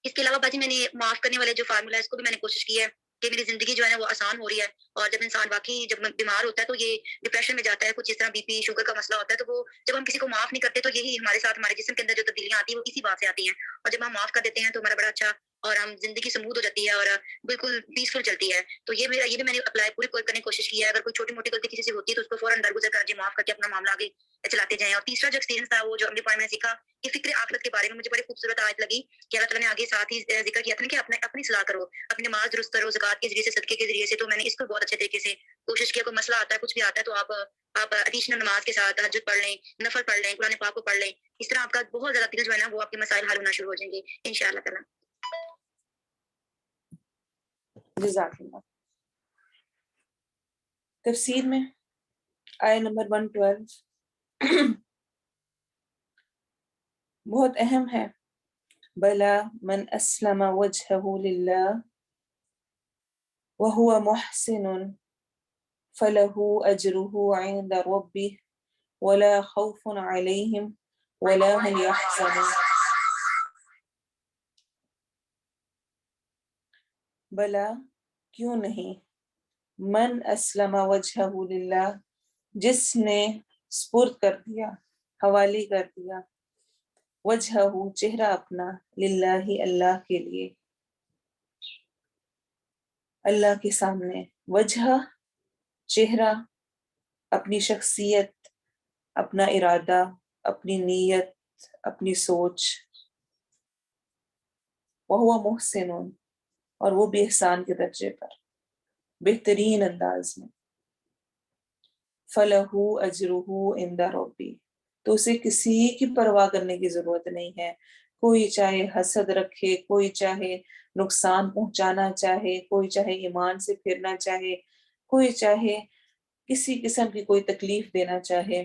[SPEAKER 2] اس کے علاوہ باجی میں نے معاف کرنے والے جو فارمولا ہے اس کو بھی میں نے کوشش کی ہے کہ میری زندگی جو ہے نا وہ آسان ہو رہی ہے. اور جب انسان واقعی جب بیمار ہوتا ہے تو یہ ڈپریشن میں جاتا ہے، کچھ اس طرح بی پی شوگر کا مسئلہ ہوتا ہے، تو وہ جب ہم کسی کو معاف نہیں کرتے تو یہی ہمارے ساتھ ہمارے جسم کے اندر جو تبدیلیاں آتی ہیں وہ اسی بات سے آتی ہیں. اور جب ہم معاف کر دیتے ہیں تو ہمارا بڑا اچھا اور ہم زندگی سموتھ ہو جاتی ہے اور بالکل پیسفل چلتی ہے. تو یہ بھی میں نے اپلائی پوری کرنے کی کوشش کی ہے. اگر کوئی چھوٹی موٹی غلطی کسی سے ہوتی ہے تو اس کو فوراً درگزر کر معاف کر کے اپنا معاملہ آگے چلاتے جائیں. اور تیسرا جو ایکسپیرینس تھا وہ جو عملی پوائنٹ میں سیکھا کہ فکر آخرت کے بارے میں مجھے بڑی خوبصورت آیت لگی کہ اللہ تعالیٰ نے آگے ساتھ ہی ذکر کیا تھا کہ اپنی صلاح کرو، اپنی نماز درست کرو زکوٰۃ کے ذریعے سے، صدقے کے ذریعے سے. تو میں نے اس کو بہت اچھے طریقے سے کوشش کیا. کوئی مسئلہ آتا ہے، کچھ بھی آتا ہے تو آپ ایڈیشنل نماز کے ساتھ تہجد پڑھ لیں، نفل پڑھ لیں، قرآن پاک کو پڑھ لیں. اس طرح آپ کا بہت زیادہ دل جو ہے نا وہ آپ کے مسائل حل ہونا شروع ہو جائیں گے انشاءاللہ تعالیٰ.
[SPEAKER 1] جزاک اللہ. تفسیر میں آیہ نمبر 112 بہت اہم ہے. بلا من اسلم وجهه لله وهو محسن فله اجره عند ربه ولا خوف عليهم ولا هم يحزنون. بلا کیوں نہیں، من اسلم وجهه لله جس نے سپرد کر دیا، حوالی کر دیا، وجہہ چہرہ اپنا، للہ اللہ کے لیے، اللہ کے سامنے. وجہ چہرہ، اپنی شخصیت، اپنا ارادہ، اپنی نیت، اپنی سوچ. وہو محسن اور وہ بھی احسان کے درجے پر. بہترین انداز میں. فَلَهُ أَجْرُهُ عِنْدَ رَبِّهِ، تو اسے کسی کی پرواہ کرنے کی ضرورت نہیں ہے. کوئی چاہے حسد رکھے، کوئی چاہے نقصان پہنچانا چاہے، کوئی چاہے ایمان سے پھرنا چاہے، کوئی چاہے کسی قسم کی کوئی تکلیف دینا چاہے،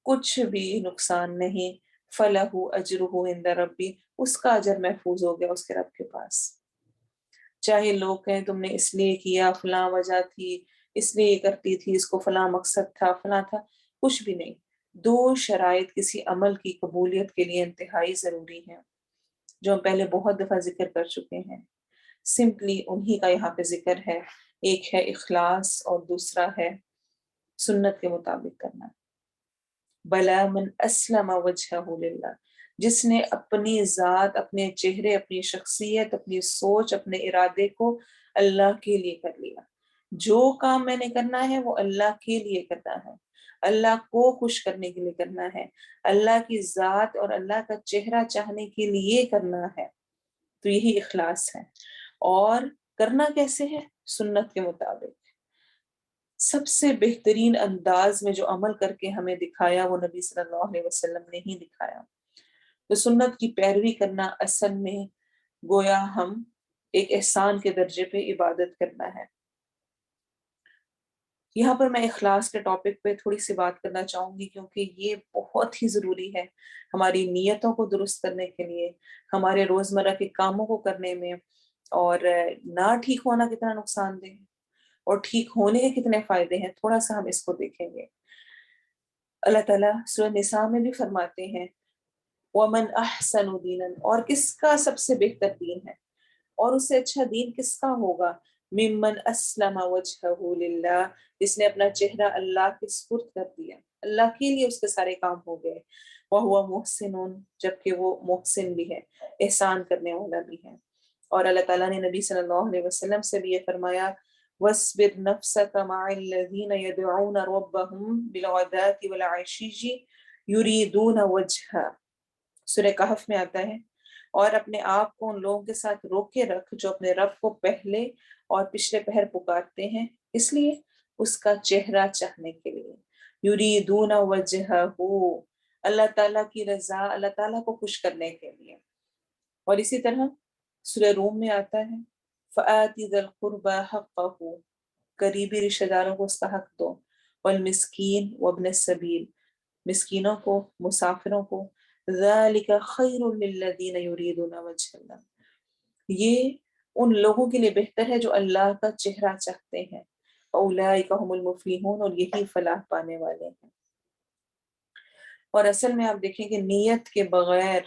[SPEAKER 1] کچھ بھی نقصان نہیں. فَلَهُ أَجْرُهُ عِنْدَ رَبِّهِ، اس کا اجر محفوظ ہو گیا اس کے رب کے پاس. چاہے لوگ کہیں تم نے اس لیے کیا، فلاں وجہ تھی، اس لیے یہ کرتی تھی، اس کو فلاں مقصد تھا، فلاں تھا، کچھ بھی نہیں. دو شرائط کسی عمل کی قبولیت کے لیے انتہائی ضروری ہیں، جو ہم پہلے بہت دفعہ ذکر کر چکے ہیں. سمپلی انہی کا یہاں پہ ذکر ہے. ایک ہے اخلاص اور دوسرا ہے سنت کے مطابق کرنا. بلا من اسلم وجہہ للہ، جس نے اپنی ذات، اپنے چہرے، اپنی شخصیت، اپنی سوچ، اپنے ارادے کو اللہ کے لیے کر لیا. جو کام میں نے کرنا ہے وہ اللہ کے لیے کرنا ہے، اللہ کو خوش کرنے کے لیے کرنا ہے، اللہ کی ذات اور اللہ کا چہرہ چاہنے کے لیے کرنا ہے. تو یہی اخلاص ہے. اور کرنا کیسے ہے؟ سنت کے مطابق. سب سے بہترین انداز میں جو عمل کر کے ہمیں دکھایا وہ نبی صلی اللہ علیہ وسلم نے ہی دکھایا. تو سنت کی پیروی کرنا اصل میں گویا ہم ایک احسان کے درجے پہ عبادت کرنا ہے. یہاں پر میں اخلاص کے ٹاپک پہ تھوڑی سی بات کرنا چاہوں گی، کیونکہ یہ بہت ہی ضروری ہے ہماری نیتوں کو درست کرنے کے لیے، ہمارے روزمرہ کے کاموں کو کرنے میں. اور نہ ٹھیک ہونا کتنا نقصان دہ ہے اور ٹھیک ہونے کے کتنے فائدے ہیں، تھوڑا سا ہم اس کو دیکھیں گے. اللہ تعالیٰ سورہ نساء میں بھی فرماتے ہیں وَمَنْ أَحْسَنُ دِينًا، اور کس کا سب سے بہتر دین ہے اور اس سے اچھا دین کس کا ہوگا؟ ممن اسلم وجہہ للہ، جس نے اپنا چہرہ اللہ کے سپرد کر دیا، اللہ کے لیے اس کے سارے کام ہو گئے. وَهُوَ مُحْسِنٌ، جبکہ وہ محسن بھی ہے، احسان کرنے والا بھی ہے. اور اللہ تعالیٰ نے نبی صلی اللہ علیہ وسلم سے بھی یہ فرمایا وَاصْبِرْ نَفْسَكَ مَعَ الَّذِينَ يَدْعُونَ رَبَّهُمْ بِالْغَدَاةِ وَالْعَشِيِّ يُرِيدُونَ وَجْهَهُ. سورہ کہف میں آتا ہے اور اپنے آپ کو ان لوگوں کے ساتھ روکے رکھ جو اپنے رب کو پہلے اور پچھلے پہر پکارتے ہیں، اس لیے اس کا چہرہ چاہنے کے لیے. یریدون وجہہ، اللہ تعالیٰ کی رضا، اللہ تعالیٰ کو خوش کرنے کے لیے. اور اسی طرح سورہ روم میں آتا ہے فآتی ذی القربى حقہ، قریبی رشتہ داروں کو اس کا حق دو. والمسکین وابن السبیل، مسکینوں کو، مسافروں کو. ذالک خیر للذین یریدون وجہ اللہ، یہ ان لوگوں کے لیے بہتر ہے جو اللہ کا چہرہ چاہتے ہیں. اولئک هم المفلحون، اور یہی فلاح پانے والے ہیں. اور اصل میں آپ دیکھیں کہ نیت کے بغیر،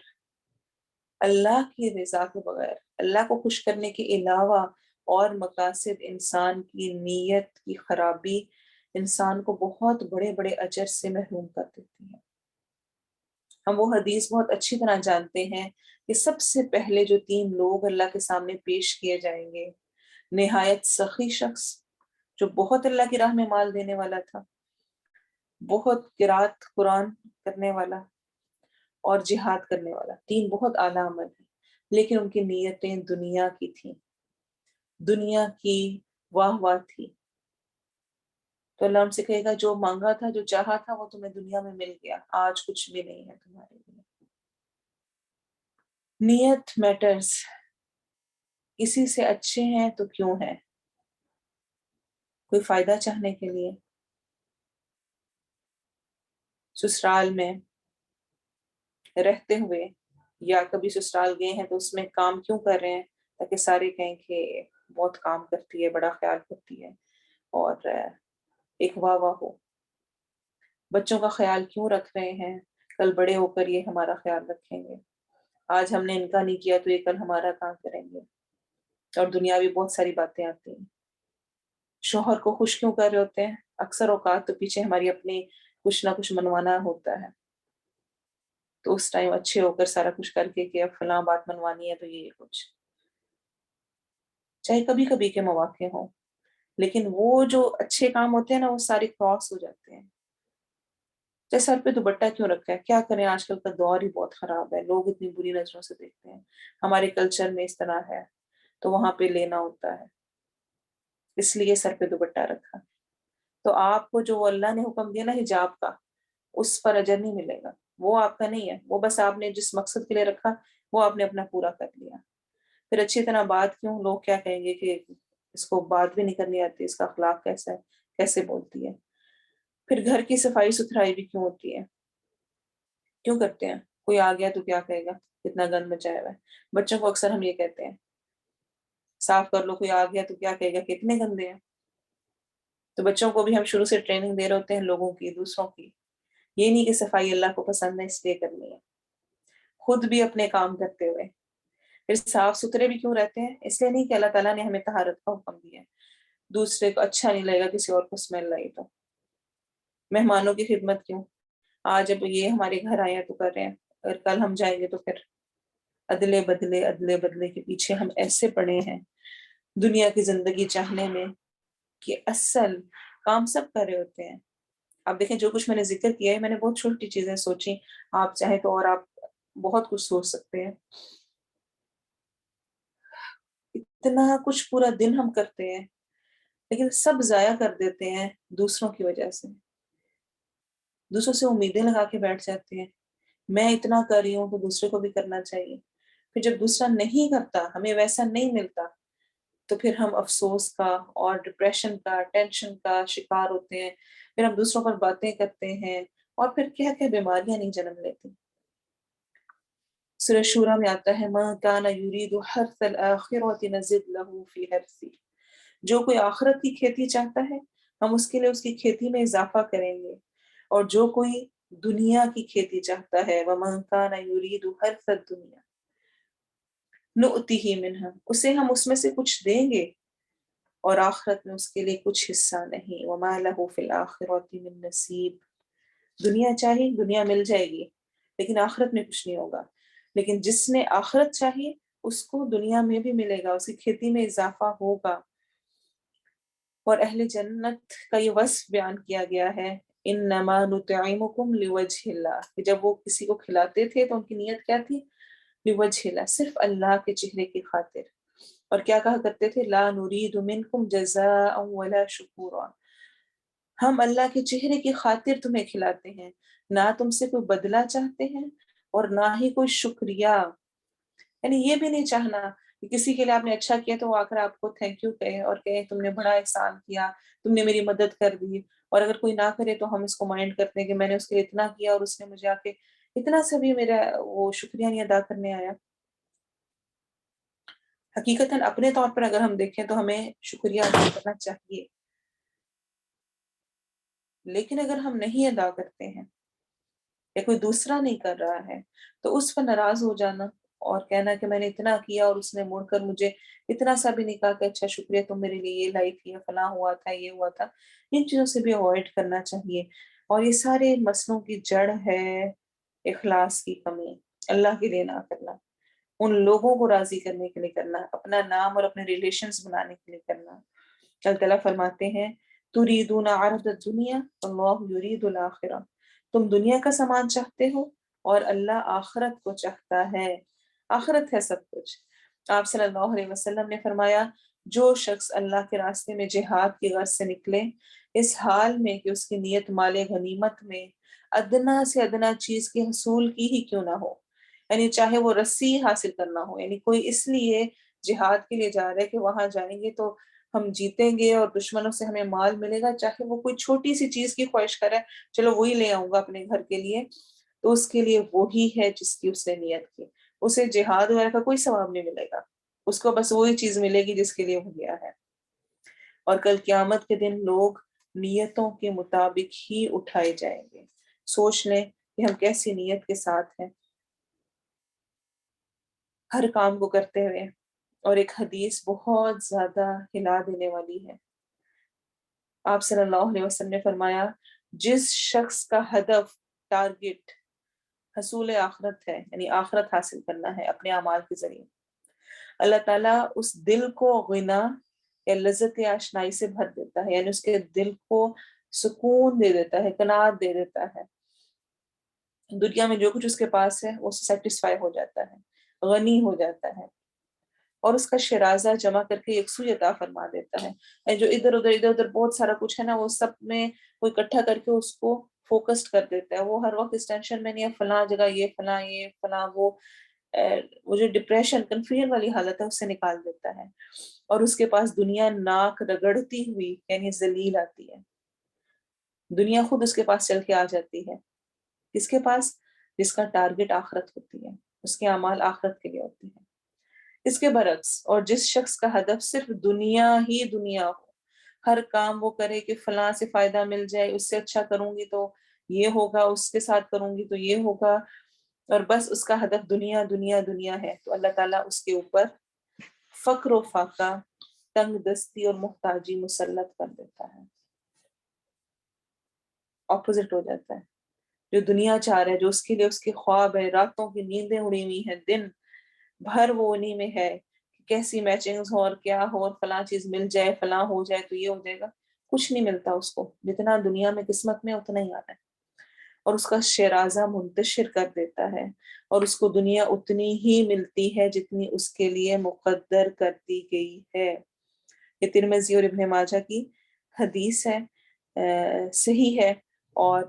[SPEAKER 1] اللہ کی رضا کے بغیر، اللہ کو خوش کرنے کے علاوہ اور مقاصد، انسان کی نیت کی خرابی انسان کو بہت بڑے بڑے اجر سے محروم کر دیتی ہے. ہم وہ حدیث بہت اچھی طرح جانتے ہیں کہ سب سے پہلے جو 3 لوگ اللہ کے سامنے پیش کیے جائیں گے، نہایت سخی شخص جو بہت اللہ کی راہ میں مال دینے والا تھا، بہت قرات قرآن کرنے والا، اور جہاد کرنے والا. 3 بہت اعلیٰ عمل ہیں، لیکن ان کی نیتیں دنیا کی تھیں، دنیا کی واہ واہ تھی. تو اللہ ہم سے کہے گا جو مانگا تھا، جو چاہا تھا، وہ تمہیں دنیا میں مل گیا، آج کچھ بھی نہیں ہے تمہارے لیے. نیت میٹرز. کسی سے اچھے ہیں تو کیوں ہیں؟ کوئی فائدہ چاہنے کے لیے؟ سسرال میں رہتے ہوئے یا کبھی سسرال گئے ہیں تو اس میں کام کیوں کر رہے ہیں؟ تاکہ سارے کہیں کہ بہت کام کرتی ہے، بڑا خیال کرتی ہے، اور ایک واہ واہ ہو. بچوں کا خیال کیوں رکھ رہے ہیں؟ کل بڑے ہو کر یہ ہمارا خیال رکھیں گے. آج ہم نے ان کا نہیں کیا تو یہ کل ہمارا کام کریں گے. اور دنیاوی بہت ساری باتیں آتی ہیں. شوہر کو خوش کیوں کر رہے ہوتے ہیں؟ اکثر اوقات تو پیچھے ہماری اپنی کچھ نہ کچھ منوانا ہوتا ہے، تو اس ٹائم اچھے ہو کر سارا کچھ کر کے کہ اب فلاں بات منوانی ہے تو یہ کچھ، چاہے کبھی کبھی کے مواقع ہوں، لیکن وہ جو اچھے کام ہوتے ہیں نا وہ سارے کراس ہو جاتے ہیں. جیسے سر پہ دوپٹہ کیوں رکھا ہے؟ کیا کریں، آج کل کا دور ہی بہت خراب ہے، لوگ اتنی بری نظروں سے دیکھتے ہیں. ہمارے کلچر میں اس طرح ہے تو وہاں پہ لینا ہوتا ہے. اس لیے سر پہ دوپٹہ رکھا. تو آپ کو جو اللہ نے حکم دیا نا حجاب کا، اس پر اجر نہیں ملے گا، وہ آپ کا نہیں ہے. وہ بس آپ نے جس مقصد کے لیے رکھا وہ آپ نے اپنا پورا کر لیا. پھر اچھی طرح بات کیوں، لوگ کیا کہیں گے کہ اس کو بات بھی نہیں کرنی آتی، اس کا اخلاق کیسا ہے، کیسے بولتی ہے. پھر گھر کی صفائی ستھرائی بھی کیوں ہوتی ہے، کیوں کرتے ہیں؟ کوئی آ گیا تو کیا کہے گا، کتنا گند مچایا ہوا ہے. بچوں کو اکثر ہم یہ کہتے ہیں صاف کر لو، کوئی آ گیا تو کیا کہے گا، کتنے گندے ہیں. تو بچوں کو بھی ہم شروع سے ٹریننگ دے رہے ہوتے ہیں لوگوں کی، دوسروں کی. یہ نہیں کہ صفائی اللہ کو پسند ہے اس لیے کرنی ہے، خود بھی اپنے کام کرتے ہوئے. پھر صاف ستھرے بھی کیوں رہتے ہیں؟ اس لیے نہیں کہ اللہ تعالیٰ نے ہمیں طہارت کا حکم دیا ہے. دوسرے کو اچھا نہیں لگے گا کسی اور کو اسمیل لگے تو. مہمانوں کی خدمت کیوں؟ آج اب یہ ہمارے گھر آئے ہیں تو کر رہے ہیں، اگر کل ہم جائیں گے تو پھر ادلے بدلے کے پیچھے ہم ایسے پڑے ہیں دنیا کی زندگی چاہنے میں کہ اصل کام سب کر رہے ہوتے ہیں. آپ دیکھیں جو کچھ میں نے ذکر کیا ہے، میں نے بہت چھوٹی چیزیں سوچی، آپ چاہیں تو اور آپ بہت کچھ سوچ سکتے ہیں. اتنا کچھ پورا دن ہم کرتے ہیں لیکن سب ضائع کر دیتے ہیں دوسروں کی وجہ سے. دوسروں سے امیدیں لگا کے بیٹھ جاتے ہیں، میں اتنا کر رہی ہوں تو دوسرے کو بھی کرنا چاہیے. پھر جب دوسرا نہیں کرتا، ہمیں ویسا نہیں ملتا، تو پھر ہم افسوس کا اور ڈپریشن کا، ٹینشن کا شکار ہوتے ہیں. پھر ہم دوسروں پر باتیں کرتے ہیں اور پھر کیا کیا بیماریاں نہیں جنم لیتی. سورہ شورى میں آتا ہے مَا كَانَ يُرِيدُ حَرْثَ الْآخِرَةِ نَزِدْ لَهُ فِي حِرْثِهِ. جو کوئی آخرت کی کھیتی چاہتا ہے ہم اس کے لیے اس کی کھیتی میں اضافہ کریں گے. اور جو کوئی دنیا کی کھیتی چاہتا ہے وَمَا كَانَ يُرِيدُ حَرْثَ الدُّنْيَا نُؤْتِهِ مِنْهَا، اسے ہم اس میں سے کچھ دیں گے اور آخرت میں اس کے لیے کچھ حصہ نہیں. وَمَا لَهُ فِي الْآخِرَةِ مِن نَصِيب. دنیا چاہیے دنیا مل جائے گی لیکن آخرت میں کچھ نہیں ہوگا. لیکن جس نے آخرت چاہیے اس کو دنیا میں بھی ملے گا، اس کی کھیتی میں اضافہ ہوگا. اور اہل جنت کا یہ وصف بیان کیا گیا ہے انما نطعمکم لوجہ اللہ، کہ جب وہ کسی کو کھلاتے تھے تو ان کی نیت کیا تھی؟ لوجہ اللہ، صرف اللہ کے چہرے کی خاطر. اور کیا کہا کرتے تھے؟ لا نرید منکم جزاء ولا شکورا، ہم اللہ کے چہرے کی خاطر تمہیں کھلاتے ہیں، نہ تم سے کوئی بدلہ چاہتے ہیں اور نہ ہی کوئی شکریہ. یعنی یہ بھی نہیں چاہنا کہ کسی کے لیے آپ نے اچھا کیا تو وہ آ کر آپ کو تھینک یو کہے اور کہے تم نے بڑا احسان کیا، تم نے میری مدد کر دی. اور اگر کوئی نہ کرے تو ہم اس کو مائنڈ کرتے ہیں کہ میں نے اس کے لیے اتنا کیا اور اس نے مجھے آ کے اتنا سا بھی میرا وہ شکریہ نہیں ادا کرنے آیا. حقیقتاً اپنے طور پر اگر ہم دیکھیں تو ہمیں شکریہ ادا کرنا چاہیے، لیکن اگر ہم نہیں ادا کرتے ہیں یا کوئی دوسرا نہیں کر رہا ہے تو اس پر ناراض ہو جانا اور کہنا کہ میں نے اتنا کیا اور اس نے مڑ کر مجھے اتنا سا بھی نہیں کہا کہ اچھا شکریہ تم میرے لیے یہ لائی تھی، فلاں ہوا تھا، یہ ہوا تھا. ان چیزوں سے بھی اوائڈ کرنا چاہیے. اور یہ سارے مسئلوں کی جڑ ہے اخلاص کی کمی، اللہ کے لیے نہ کرنا، ان لوگوں کو راضی کرنے کے لیے کرنا، اپنا نام اور اپنے ریلیشنز بنانے کے لیے کرنا. اللہ تعالیٰ فرماتے ہیں تُرِيدُونَ عَرْضَ الدُّنْيَا وَاللَّهُ يُرِيدُ الْآخِرَةَ، تم دنیا کا سامان چاہتے ہو اور اللہ آخرت کو چاہتا ہے. آخرت ہے سب کچھ. آپ صلی اللہ علیہ وسلم نے فرمایا جو شخص اللہ کے راستے میں جہاد کی غرض سے نکلے اس حال میں کہ اس کی نیت مال غنیمت میں ادنا سے ادنا چیز کے حصول کی ہی کیوں نہ ہو، یعنی چاہے وہ رسی حاصل کرنا ہو، یعنی کوئی اس لیے جہاد کے لیے جا رہا ہے کہ وہاں جائیں گے تو ہم جیتیں گے اور دشمنوں سے ہمیں مال ملے گا، چاہے وہ کوئی چھوٹی سی چیز کی خواہش کرے چلو وہی لے آؤں گا اپنے گھر کے لیے، تو اس کے لیے وہی ہے جس کی اس نے نیت کی. اسے جہاد وغیرہ کا کوئی ثواب نہیں ملے گا، اس کو بس وہی چیز ملے گی جس کے لیے وہ گیا ہے. اور کل قیامت کے دن لوگ نیتوں کے مطابق ہی اٹھائے جائیں گے. سوچ لیں کہ ہم کیسی نیت کے ساتھ ہیں ہر کام کو کرتے ہوئے. اور ایک حدیث بہت زیادہ ہلا دینے والی ہے. آپ صلی اللہ علیہ وسلم نے فرمایا جس شخص کا ہدف، ٹارگٹ حصول آخرت ہے، یعنی آخرت حاصل کرنا ہے اپنے اعمال کے ذریعے، اللہ تعالیٰ اس دل کو غنا یا لذت آشنائی سے بھر دیتا ہے، یعنی اس کے دل کو سکون دے دیتا ہے، قناعت دے دیتا ہے. دنیا میں جو کچھ اس کے پاس ہے وہ سیٹسفائی ہو جاتا ہے، غنی ہو جاتا ہے. اور اس کا شرازہ جمع کر کے یکسوئی عطا فرما دیتا ہے. جو ادھر ادھر بہت سارا کچھ ہے نا، وہ سب میں وہ اکٹھا کر کے اس کو فوکسڈ کر دیتا ہے. وہ ہر وقت اس ٹینشن میں نہیں ہے فلاں جگہ یہ فلاں وہ جو ڈپریشن کنفیوژن والی حالت ہے اس سے نکال دیتا ہے. اور اس کے پاس دنیا ناک رگڑتی ہوئی یعنی ذلیل آتی ہے. دنیا خود اس کے پاس چل کے آ جاتی ہے. کس کے پاس؟ جس کا ٹارگٹ آخرت ہوتی ہے، اس کے اعمال آخرت کے لیے ہوتے ہیں. اس کے برعکس، اور جس شخص کا ہدف صرف دنیا ہی دنیا ہو، ہر کام وہ کرے کہ فلاں سے فائدہ مل جائے، اس سے اچھا کروں گی تو یہ ہوگا، اس کے ساتھ کروں گی تو یہ ہوگا، اور بس اس کا ہدف دنیا دنیا دنیا ہے، تو اللہ تعالیٰ اس کے اوپر فقر و فاقہ، تنگ دستی اور محتاجی مسلط کر دیتا ہے. اپوزٹ ہو جاتا ہے. جو دنیا چاہ رہا ہے، جو اس کے لیے اس کے خواب ہے، راتوں کی نیندیں اڑی ہوئی ہیں، دن بھر وہ انہی میں ہے کیسی میچنگز ہو اور کیا ہو اور فلاں چیز مل جائے، فلاں ہو جائے تو یہ ہو جائے گا. کچھ نہیں ملتا اس کو، جتنا دنیا میں قسمت میں اتنا ہی آنا ہے. اور اس کا شیرازہ منتشر کر دیتا ہے، اور اس کو دنیا اتنی ہی ملتی ہے جتنی اس کے لیے مقدر کر دی گئی ہے. یہ ترمذی اور ابن ماجہ کی حدیث ہے، صحیح ہے، اور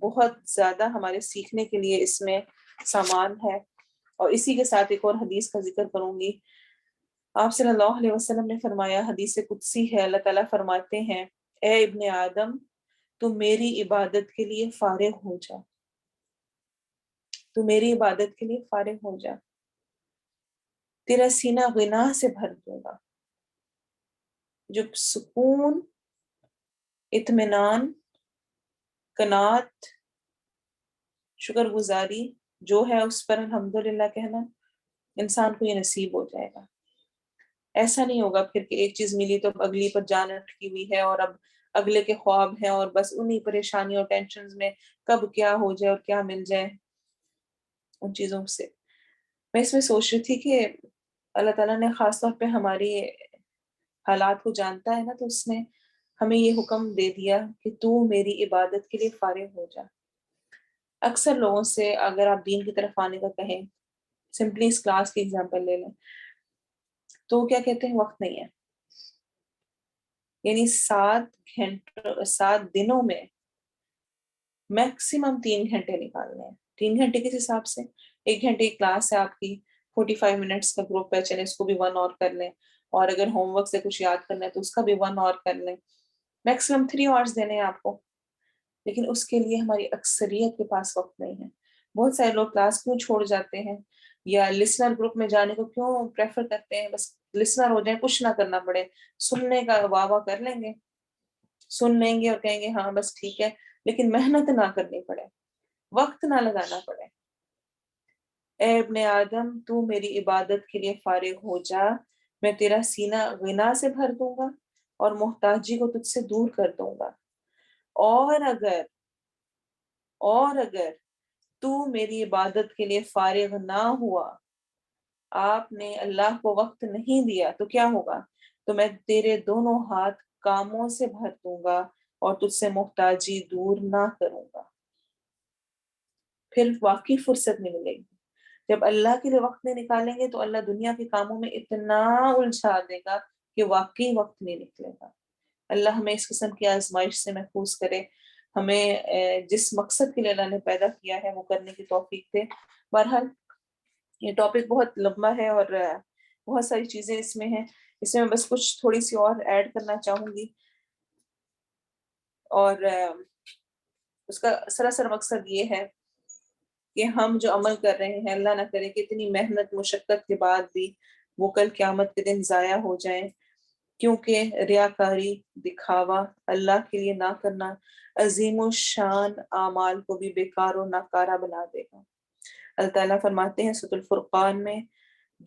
[SPEAKER 1] بہت زیادہ ہمارے سیکھنے کے لیے اس میں سامان ہے. اور اسی کے ساتھ ایک اور حدیث کا ذکر کروں گی. آپ صلی اللہ علیہ وسلم نے فرمایا، حدیث قدسی ہے، اللہ تعالیٰ فرماتے ہیں، اے ابن آدم تو میری عبادت کے لیے فارغ ہو جا، تو میری عبادت کے لیے فارغ ہو جا، تیرا سینہ غنا سے بھر دوں گا. جو سکون، اطمینان، قناعت، شکر گزاری جو ہے اس پر الحمدللہ کہنا، انسان کو یہ نصیب ہو جائے گا. ایسا نہیں ہوگا پھر کہ ایک چیز ملی تو اب اگلی پر جان اٹکی ہوئی ہے اور اب اگلے کے خواب ہیں اور بس انہی پریشانیوں اور ٹینشنز میں کب کیا ہو جائے اور کیا مل جائے ان چیزوں سے. میں اس میں سوچ رہی تھی کہ اللہ تعالیٰ نے خاص طور پہ ہماری حالات کو جانتا ہے نا، تو اس نے ہمیں یہ حکم دے دیا کہ تو میری عبادت کے لیے فارغ ہو جا. اکثر لوگوں سے اگر آپ دین کی طرف آنے کا کہیں، سمپلی اس کلاس کی ایگزامپل لے لیں تو کیا کہتے ہیں، وقت نہیں ہے. یعنی 7 دنوں میں میکسیمم 3 گھنٹے نکالنے ہیں. 3 گھنٹے کس حساب سے؟ 1 گھنٹے کی کلاس ہے آپ کی، 45 منٹس کا گروپ ہے، چلیں اس کو بھی 1 اور کر لیں، اور اگر ہوم ورک سے کچھ یاد کرنا ہے تو اس کا بھی 1 اور کر لیں. میکسیمم 3 آورس دینے ہیں آپ کو. لیکن اس کے لیے ہماری اکثریت کے پاس وقت نہیں ہے. بہت سارے لوگ کلاس کیوں چھوڑ جاتے ہیں یا لسنر گروپ میں جانے کو کیوں پریفر کرتے ہیں؟ بس لسنر ہو جائیں، کچھ نہ کرنا پڑے، سننے کا واہ واہ کر لیں گے، سن لیں گے اور کہیں گے ہاں بس ٹھیک ہے، لیکن محنت نہ کرنی پڑے، وقت نہ لگانا پڑے. اے ابن آدم تو میری عبادت کے لیے فارغ ہو جا، میں تیرا سینہ غنا سے بھر دوں گا اور محتاجی کو تجھ سے دور کر دوں گا. اور اگر تو میری عبادت کے لیے فارغ نہ ہوا، آپ نے اللہ کو وقت نہیں دیا، تو کیا ہوگا؟ تو میں تیرے دونوں ہاتھ کاموں سے بھر دوں گا اور تجھ سے محتاجی دور نہ کروں گا. پھر واقعی فرصت نہیں ملے گی. جب اللہ کے لیے وقت نہیں نکالیں گے تو اللہ دنیا کے کاموں میں اتنا الجھا دے گا کہ واقعی وقت نہیں نکلے گا. اللہ ہمیں اس قسم کی آزمائش سے محفوظ کرے، ہمیں جس مقصد کے لیے اللہ نے پیدا کیا ہے وہ کرنے کی توفیق دے. بہرحال یہ ٹاپک بہت لمبا ہے اور بہت ساری چیزیں اس میں ہیں. اس میں بس کچھ تھوڑی سی اور ایڈ کرنا چاہوں گی، اور اس کا سراسر مقصد یہ ہے کہ ہم جو عمل کر رہے ہیں، اللہ نہ کرے کہ اتنی محنت مشقت کے بعد بھی وہ کل قیامت کے دن ضائع ہو جائیں، کیونکہ ریاکاری، دکھاوا، اللہ کے لیے نہ کرنا عظیم الشان اعمال کو بھی بیکار و ناکارہ بنا دے گا. اللہ تعالیٰ فرماتے ہیں سورۃ الفرقان میں،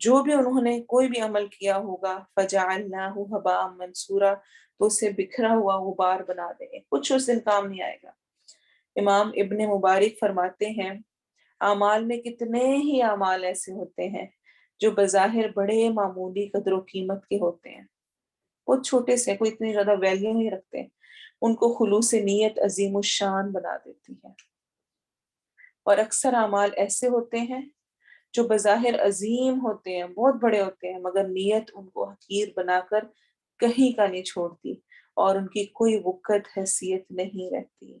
[SPEAKER 1] جو بھی انہوں نے کوئی بھی عمل کیا ہوگا فَجَعَلْنَاهُ هَبَاءً مَنْثُورًا، تو اسے بکھرا ہوا غبار بنا دیں گے، کچھ اس دن کام نہیں آئے گا. امام ابن مبارک فرماتے ہیں، اعمال میں کتنے ہی اعمال ایسے ہوتے ہیں جو بظاہر بڑے معمولی قدر و قیمت کے ہوتے ہیں، بہت چھوٹے سے، کوئی اتنی زیادہ ویلیو نہیں رکھتے، ان کو خلوص نیت عظیم الشان بنا دیتی ہے. اور اکثر اعمال ایسے ہوتے ہیں جو بظاہر عظیم ہوتے ہیں، بہت بڑے ہوتے ہیں، مگر نیت ان کو حقیر بنا کر کہیں کا نہیں چھوڑتی اور ان کی کوئی وقت حیثیت نہیں رہتی۔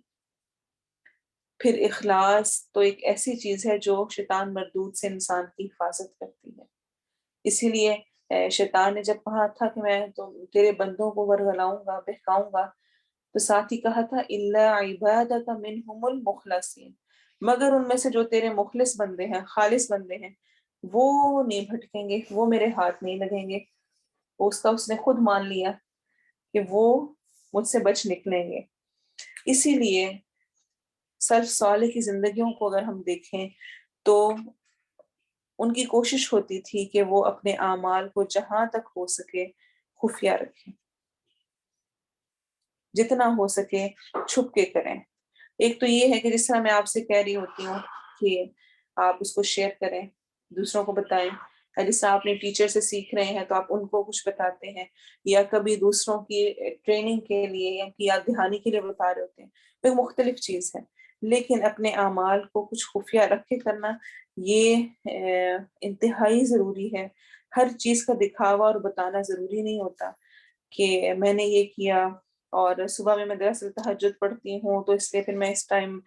[SPEAKER 1] پھر اخلاص تو ایک ایسی چیز ہے جو شیطان مردود سے انسان کی حفاظت کرتی ہے۔ اسی لیے شیطان نے جب کہا تھا کہ میں تو تیرے بندوں کو ورگلاؤں گا، بہکاؤں گا، تو ساتھ ہی کہا تھا الا عبادک منہم المخلصین، مگر ان میں سے جو تیرے مخلص بندے ہیں، خالص بندے ہیں، وہ نہیں بھٹکیں گے، وہ میرے ہاتھ نہیں لگیں گے۔ اس نے خود مان لیا کہ وہ مجھ سے بچ نکلیں گے۔ اسی لیے سلف صالح کی زندگیوں کو اگر ہم دیکھیں تو ان کی کوشش ہوتی تھی کہ وہ اپنے اعمال کو جہاں تک ہو سکے خفیہ رکھیں، جتنا ہو سکے چھپ کے کریں۔ ایک تو یہ ہے کہ جس طرح میں آپ سے کہہ رہی ہوتی ہوں کہ آپ اس کو شیئر کریں، دوسروں کو بتائیں، جس طرح آپ نے ٹیچر سے سیکھ رہے ہیں تو آپ ان کو کچھ بتاتے ہیں، یا کبھی دوسروں کی ٹریننگ کے لیے یا کی یاد دہانی کے لیے بتا رہے ہوتے ہیں، تو ایک مختلف چیز ہے۔ لیکن اپنے اعمال کو کچھ خفیہ رکھ کے کرنا یہ انتہائی ضروری ہے۔ ہر چیز کا دکھاوا اور بتانا ضروری نہیں ہوتا کہ میں نے یہ کیا، اور صبح میں دراصل تہجد پڑھتی ہوں تو اس لیے پھر میں اس ٹائم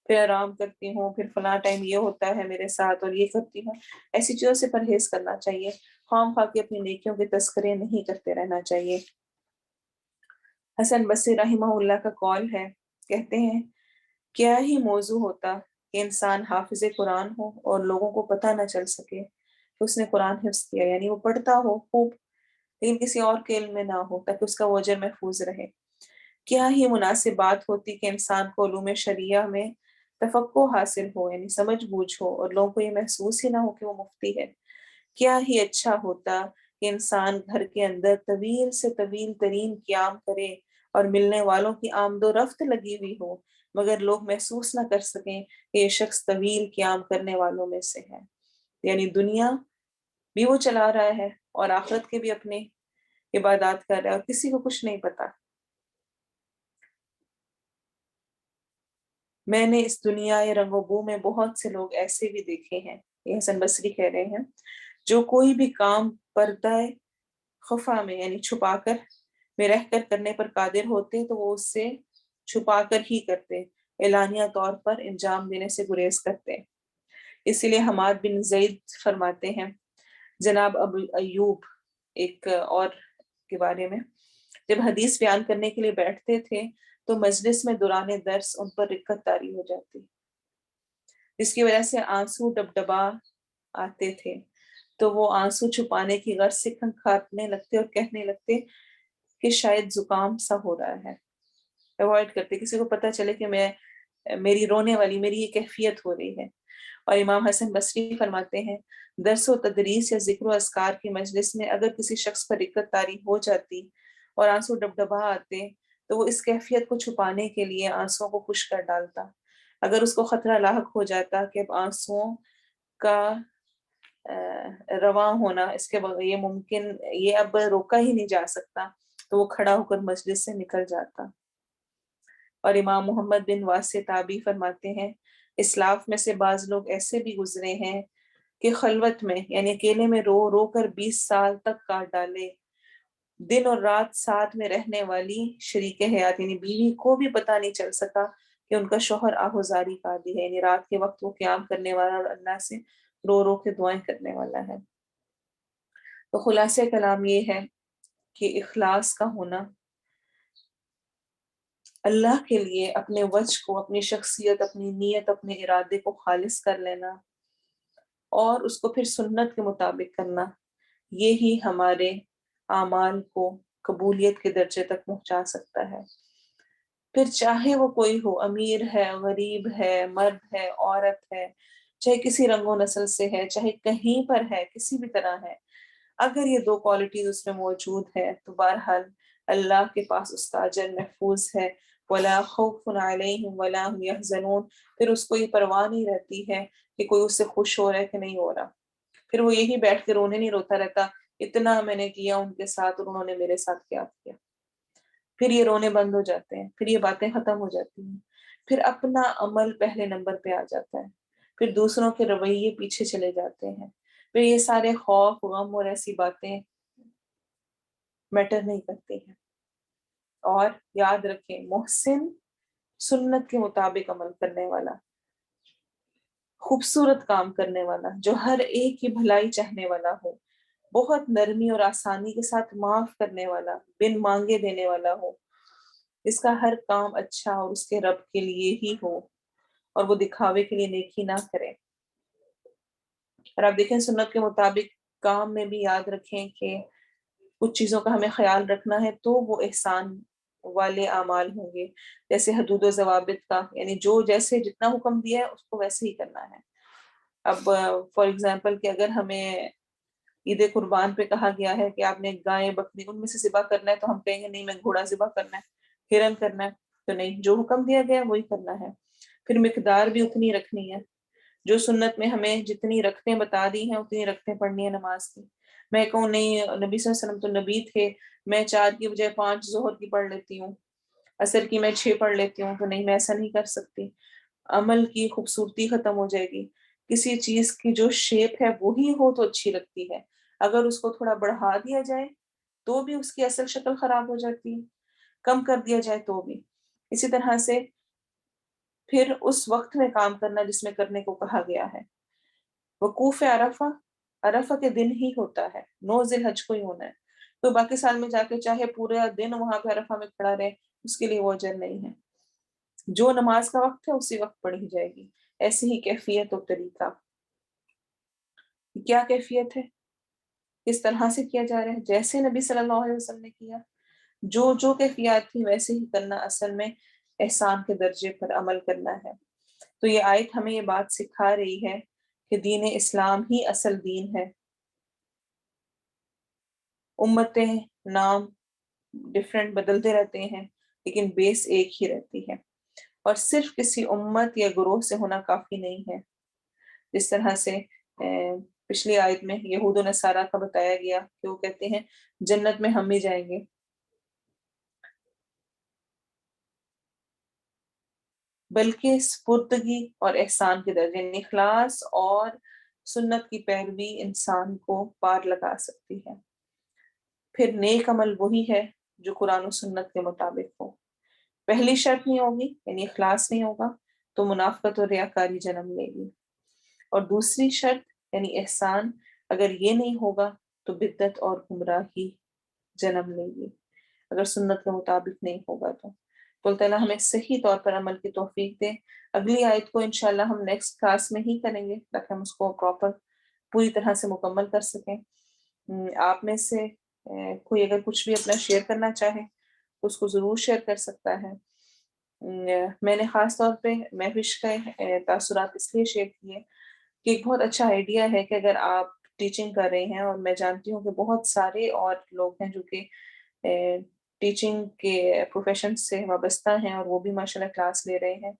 [SPEAKER 1] پھر آرام کرتی ہوں، پھر فلاں ٹائم یہ ہوتا ہے میرے ساتھ اور یہ کرتی ہوں۔ ایسی چیزوں سے پرہیز کرنا چاہیے، خواہ خواہ کے اپنی نیکیوں کے تذکرے نہیں کرتے رہنا چاہیے۔ حسن بصری رحمہ اللہ کا قول ہے، کہتے ہیں کیا ہی موضوع ہوتا کہ انسان حافظ قرآن ہو اور لوگوں کو پتہ نہ چل سکے کہ اس نے قرآن حفظ کیا، یعنی وہ پڑھتا ہو خوب لیکن کسی اور کے علم میں نہ ہو، تاکہ اس کا وہ اجر محفوظ رہے۔ کیا ہی مناسب بات ہوتی کہ انسان کو علوم شریعہ میں تفقہ حاصل ہو، یعنی سمجھ بوجھ ہو، اور لوگوں کو یہ محسوس ہی نہ ہو کہ وہ مفتی ہے۔ کیا ہی اچھا ہوتا کہ انسان گھر کے اندر طویل سے طویل ترین قیام کرے اور ملنے والوں کی آمد و رفت لگی ہوئی ہو، مگر لوگ محسوس نہ کر سکیں کہ یہ شخص طویل قیام کرنے والوں میں سے ہے۔ یعنی دنیا بھی وہ چلا رہا ہے اور آخرت کے بھی اپنے عبادات کر رہا ہے اور کسی کو کچھ نہیں پتا۔ میں نے اس دنیا رنگ و بو میں بہت سے لوگ ایسے بھی دیکھے ہیں، یہ حسن بصری کہہ رہے ہیں، جو کوئی بھی کام پردہ خفا میں یعنی چھپا کر میں رہ کر کرنے پر قادر ہوتے تو وہ اس سے چھپا کر ہی کرتے، اعلانیہ طور پر انجام دینے سے گریز کرتے۔ اسی لیے حماد بن زید فرماتے ہیں، جناب ابو ایوب ایک اور کے بارے میں، جب حدیث بیان کرنے کے لیے بیٹھتے تھے تو مجلس میں دوران درس ان پر رکت طاری ہو جاتی، جس کی وجہ سے آنسو ڈبڈبا آتے تھے، تو وہ آنسو چھپانے کی غرض سے کھنکھانے لگتے اور کہنے لگتے کہ شاید زکام سا ہو رہا ہے۔ اوائڈ کرتے کسی کو پتہ چلے کہ میری رونے والی میری یہ کیفیت ہو رہی ہے۔ اور امام حسن بصری فرماتے ہیں، درس و تدریس یا ذکر و اذکار کی مجلس میں اگر کسی شخص پر رکت طاری ہو جاتی اور آنسو ڈبڈبا آتے تو وہ اس کیفیت کو چھپانے کے لیے آنسوؤں کو خشک کر ڈالتا۔ اگر اس کو خطرہ لاحق ہو جاتا کہ اب آنسوؤں کا رواں ہونا اس کے یہ ممکن، یہ اب روکا ہی نہیں جا سکتا، تو وہ کھڑا ہو کر مسجد سے نکل جاتا۔ اور امام محمد بن واسع تابعی فرماتے ہیں، اسلاف میں سے بعض لوگ ایسے بھی گزرے ہیں کہ خلوت میں یعنی اکیلے میں رو رو کر 20 سال تک کاٹ ڈالے۔ دن اور رات ساتھ میں رہنے والی شریک حیات یعنی بیوی کو بھی پتہ نہیں چل سکا کہ ان کا شوہر آہوزاری قاضی ہے، یعنی رات کے وقت وہ قیام کرنے والا اور اللہ سے رو رو کے دعائیں کرنے والا ہے۔ تو خلاصہ کلام یہ ہے کہ اخلاص کا ہونا، اللہ کے لیے اپنے وجہ کو، اپنی شخصیت، اپنی نیت، اپنے ارادے کو خالص کر لینا اور اس کو پھر سنت کے مطابق کرنا، یہی ہمارے اعمال کو قبولیت کے درجے تک پہنچا سکتا ہے۔ پھر چاہے وہ کوئی ہو، امیر ہے، غریب ہے، مرد ہے، عورت ہے، چاہے کسی رنگ و نسل سے ہے، چاہے کہیں پر ہے، کسی بھی طرح ہے، اگر یہ دو کوالٹیز اس میں موجود ہے تو بہرحال اللہ کے پاس اس کا اجر محفوظ ہے۔ وَلَا خَوْفٌ عَلَيْهِمْ وَلَا هُمْ يَحْزَنُونَ، پھر اس کو یہ پرواہ نہیں رہتی ہے کہ کوئی اس سے خوش ہو رہا ہے کہ نہیں ہو رہا، پھر وہ یہی بیٹھ کے رونے نہیں روتا رہتا اتنا میں نے کیا ان کے ساتھ اور انہوں نے میرے ساتھ کیا کیا۔ پھر یہ رونے بند ہو جاتے ہیں، پھر یہ باتیں ختم ہو جاتی ہیں، پھر اپنا عمل پہلے نمبر پہ آ جاتا ہے، پھر دوسروں کے رویے پیچھے چلے جاتے ہیں، پھر یہ سارے خوف غم اور ایسی باتیں میٹر نہیں کرتی ہیں۔ اور یاد رکھیں محسن سنت کے مطابق عمل کرنے والا، خوبصورت کام کرنے والا، جو ہر ایک کی بھلائی چاہنے والا ہو، بہت نرمی اور آسانی کے ساتھ معاف کرنے والا، بن مانگے دینے والا ہو، اس کا ہر کام اچھا اور اس کے رب کے لیے ہی ہو اور وہ دکھاوے کے لیے نیکی نہ کرے۔ اور آپ دیکھیں سنت کے مطابق کام میں بھی یاد رکھیں کہ کچھ چیزوں کا ہمیں خیال رکھنا ہے تو وہ احسان والے اعمال ہوں گے، جیسے حدود و ضوابط کا، یعنی جو جیسے جتنا حکم دیا ہے اس کو ویسے ہی کرنا ہے۔ اب فار ایگزامپل کہ اگر ہمیں عید قربان پہ کہا گیا ہے کہ آپ نے گائے بکری ان میں سے ذبح کرنا ہے، تو ہم کہیں گے نہیں میں گھوڑا ذبح کرنا ہے، ہرن کرنا ہے، تو نہیں، جو حکم دیا گیا وہی کرنا ہے۔ پھر مقدار بھی اتنی رکھنی ہے، جو سنت میں ہمیں جتنی رکھتے بتا دی ہیں اتنی رکھتے پڑھنی ہے نماز کی۔ میں کہوں نہیں نبی صلی اللہ علیہ وسلم تو نبی تھے، میں 4 کی بجائے 5 ظہر کی پڑھ لیتی ہوں، عصر کی میں 6 پڑھ لیتی ہوں، تو نہیں میں ایسا نہیں کر سکتی، عمل کی خوبصورتی ختم ہو جائے گی۔ کسی چیز کی جو شیپ ہے وہی ہو تو اچھی لگتی ہے، اگر اس کو تھوڑا بڑھا دیا جائے تو بھی اس کی اصل شکل خراب ہو جاتی ہے، کم کر دیا جائے تو بھی۔ اسی طرح سے پھر اس وقت میں کام کرنا جس میں کرنے کو کہا گیا ہے۔ وقوف عرفہ عرفہ کے دن ہی ہوتا ہے، 9 ذی الحج کو ہی ہونا ہے، تو باقی سال میں جا کے چاہے پورا دن وہاں پہ عرفہ میں کھڑا رہے اس کے لیے وہ اجر نہیں ہے۔ جو نماز کا وقت ہے اسی وقت پڑھی جائے گی۔ ایسی ہی کیفیت اور طریقہ، کیا کیفیت ہے، کس طرح سے کیا جا رہا ہے، جیسے نبی صلی اللہ علیہ وسلم نے کیا، جو کیفیات تھی ویسے ہی کرنا، اصل میں احسان کے درجے پر عمل کرنا ہے۔ تو یہ آیت ہمیں یہ بات سکھا رہی ہے کہ دین اسلام ہی اصل دین ہے۔ امتیں نام ڈفرینٹ بدلتے رہتے ہیں لیکن بیس ایک ہی رہتی ہے، اور صرف کسی امت یا گروہ سے ہونا کافی نہیں ہے۔ جس طرح سے پچھلی آیت میں یہود و نصارہ کا بتایا گیا کہ وہ کہتے ہیں جنت میں ہم ہی جائیں گے، بلکہ سپردگی اور احسان کے درجے، یعنی اخلاص اور سنت کی پیروی انسان کو پار لگا سکتی ہے۔ پھر نیک عمل وہی ہے جو قرآن و سنت کے مطابق ہو۔ پہلی شرط نہیں ہوگی یعنی اخلاص نہیں ہوگا تو منافقت اور ریاکاری جنم لے گی، اور دوسری شرط یعنی احسان اگر یہ نہیں ہوگا تو بدعت اور گمراہی جنم لے گی، اگر سنت کے مطابق نہیں ہوگا تو اللہ تعالیٰ ہمیں صحیح طور پر عمل کی توفیق دے۔ اگلی آیت کو انشاءاللہ ہم نیکسٹ کلاس میں ہی کریں گے تاکہ ہم اس کو پراپر پوری طرح سے مکمل کر سکیں۔ آپ میں سے کوئی اگر کچھ بھی اپنا شیئر کرنا چاہے تو اس کو ضرور شیئر کر سکتا ہے۔ میں نے خاص طور پہ محوش کے تاثرات اس لیے شیئر کیے کہ ایک بہت اچھا آئیڈیا ہے کہ اگر آپ ٹیچنگ کر رہے ہیں، اور میں جانتی ہوں کہ بہت سارے اور لوگ ہیں جو کہ ٹیچنگ کے پروفیشن سے وابستہ ہیں اور وہ بھی ماشاءاللہ کلاس لے رہے ہیں،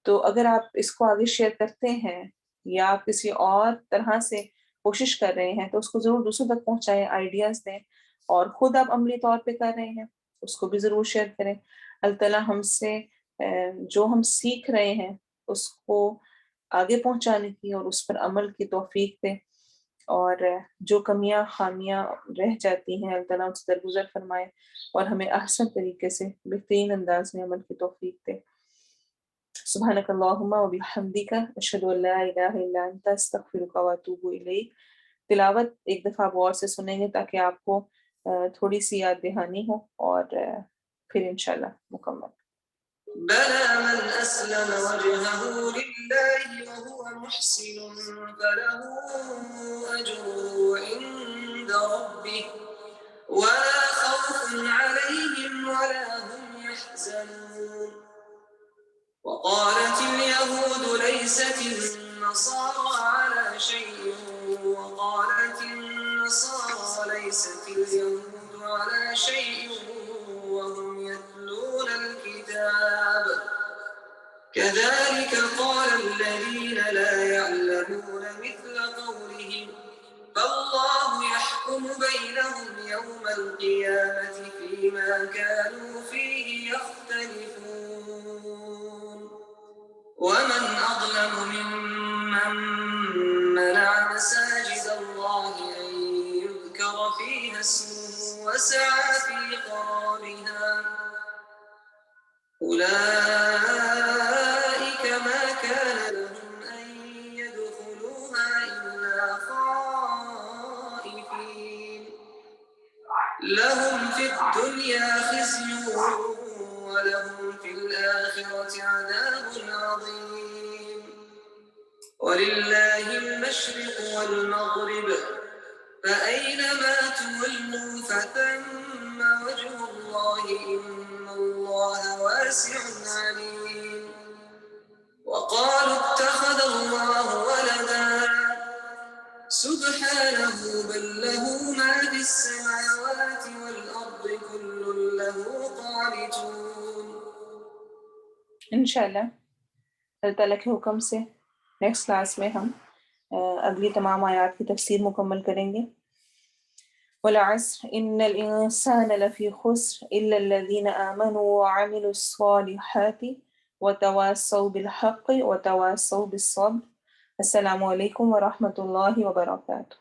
[SPEAKER 1] تو اگر آپ اس کو آگے شیئر کرتے ہیں یا آپ کسی اور طرح سے کوشش کر رہے ہیں تو اس کو ضرور دوسروں تک پہنچائیں، آئیڈیاز دیں، اور خود آپ عملی طور پہ کر رہے ہیں اس کو بھی ضرور شیئر کریں۔ اللہ تعالیٰ ہم سے جو ہم سیکھ رہے ہیں اس کو آگے پہنچانے کی اور اس پر عمل کی توفیق دے، اور جو کمیاں خامیاں رہ جاتی ہیں اللہ تعالیٰ ان سے درگزر فرمائے اور ہمیں احسن طریقے سے بہترین انداز میں عمل کی توفیق دے۔ سبحانک اللہم و بحمدک اشہد ان لا الہ الا انت استغفرک و اتوب الیک۔ تلاوت ایک دفعہ غور سے سنیں گے تاکہ آپ کو تھوڑی سی یاد دہانی ہو، اور پھر انشاءاللہ مکمل۔ بلى من أسلم وجهه لله وهو محسن فله أجره عند ربه ولا خوف عليهم ولا هم يحزنون وقالت اليهود ليست النصارى على شيء وقالت النصارى ليست اليهود على شيء وهم يتلون الكتاب كذلك قال الذين لا يعلمون مثل قولهم فالله يحكم بينهم يوم القيامة فيما كانوا فيه يختلفون ومن أظلم ممن منع مساجد الله أن يذكر فيها اسمه وسعى في خرابها أولئك ما كان لهم أن يدخلوها إلا خائفين لهم في الدنيا خزي ولهم في الآخرة عذاب عظيم ولله المشرق والمغرب فأينما تولوا فثم وجه الله إن الله واسع عليم وقالوا اتخذ الله ولدا سبحانه بل له ما في السماوات والأرض كل له قانتون. انشاءاللہ اللہ تعالیٰ کے حکم سے نیکسٹ کلاس میں ہم اگلی تمام آیات کی تفسیر مکمل کریں گے. والعصر ان الانسان لفی خسر الا الذین آمنوا وعملوا الصالحات وتواصوا بالحق وتواصوا بالصبر. السلام علیکم ورحمۃ اللہ وبرکاتہ.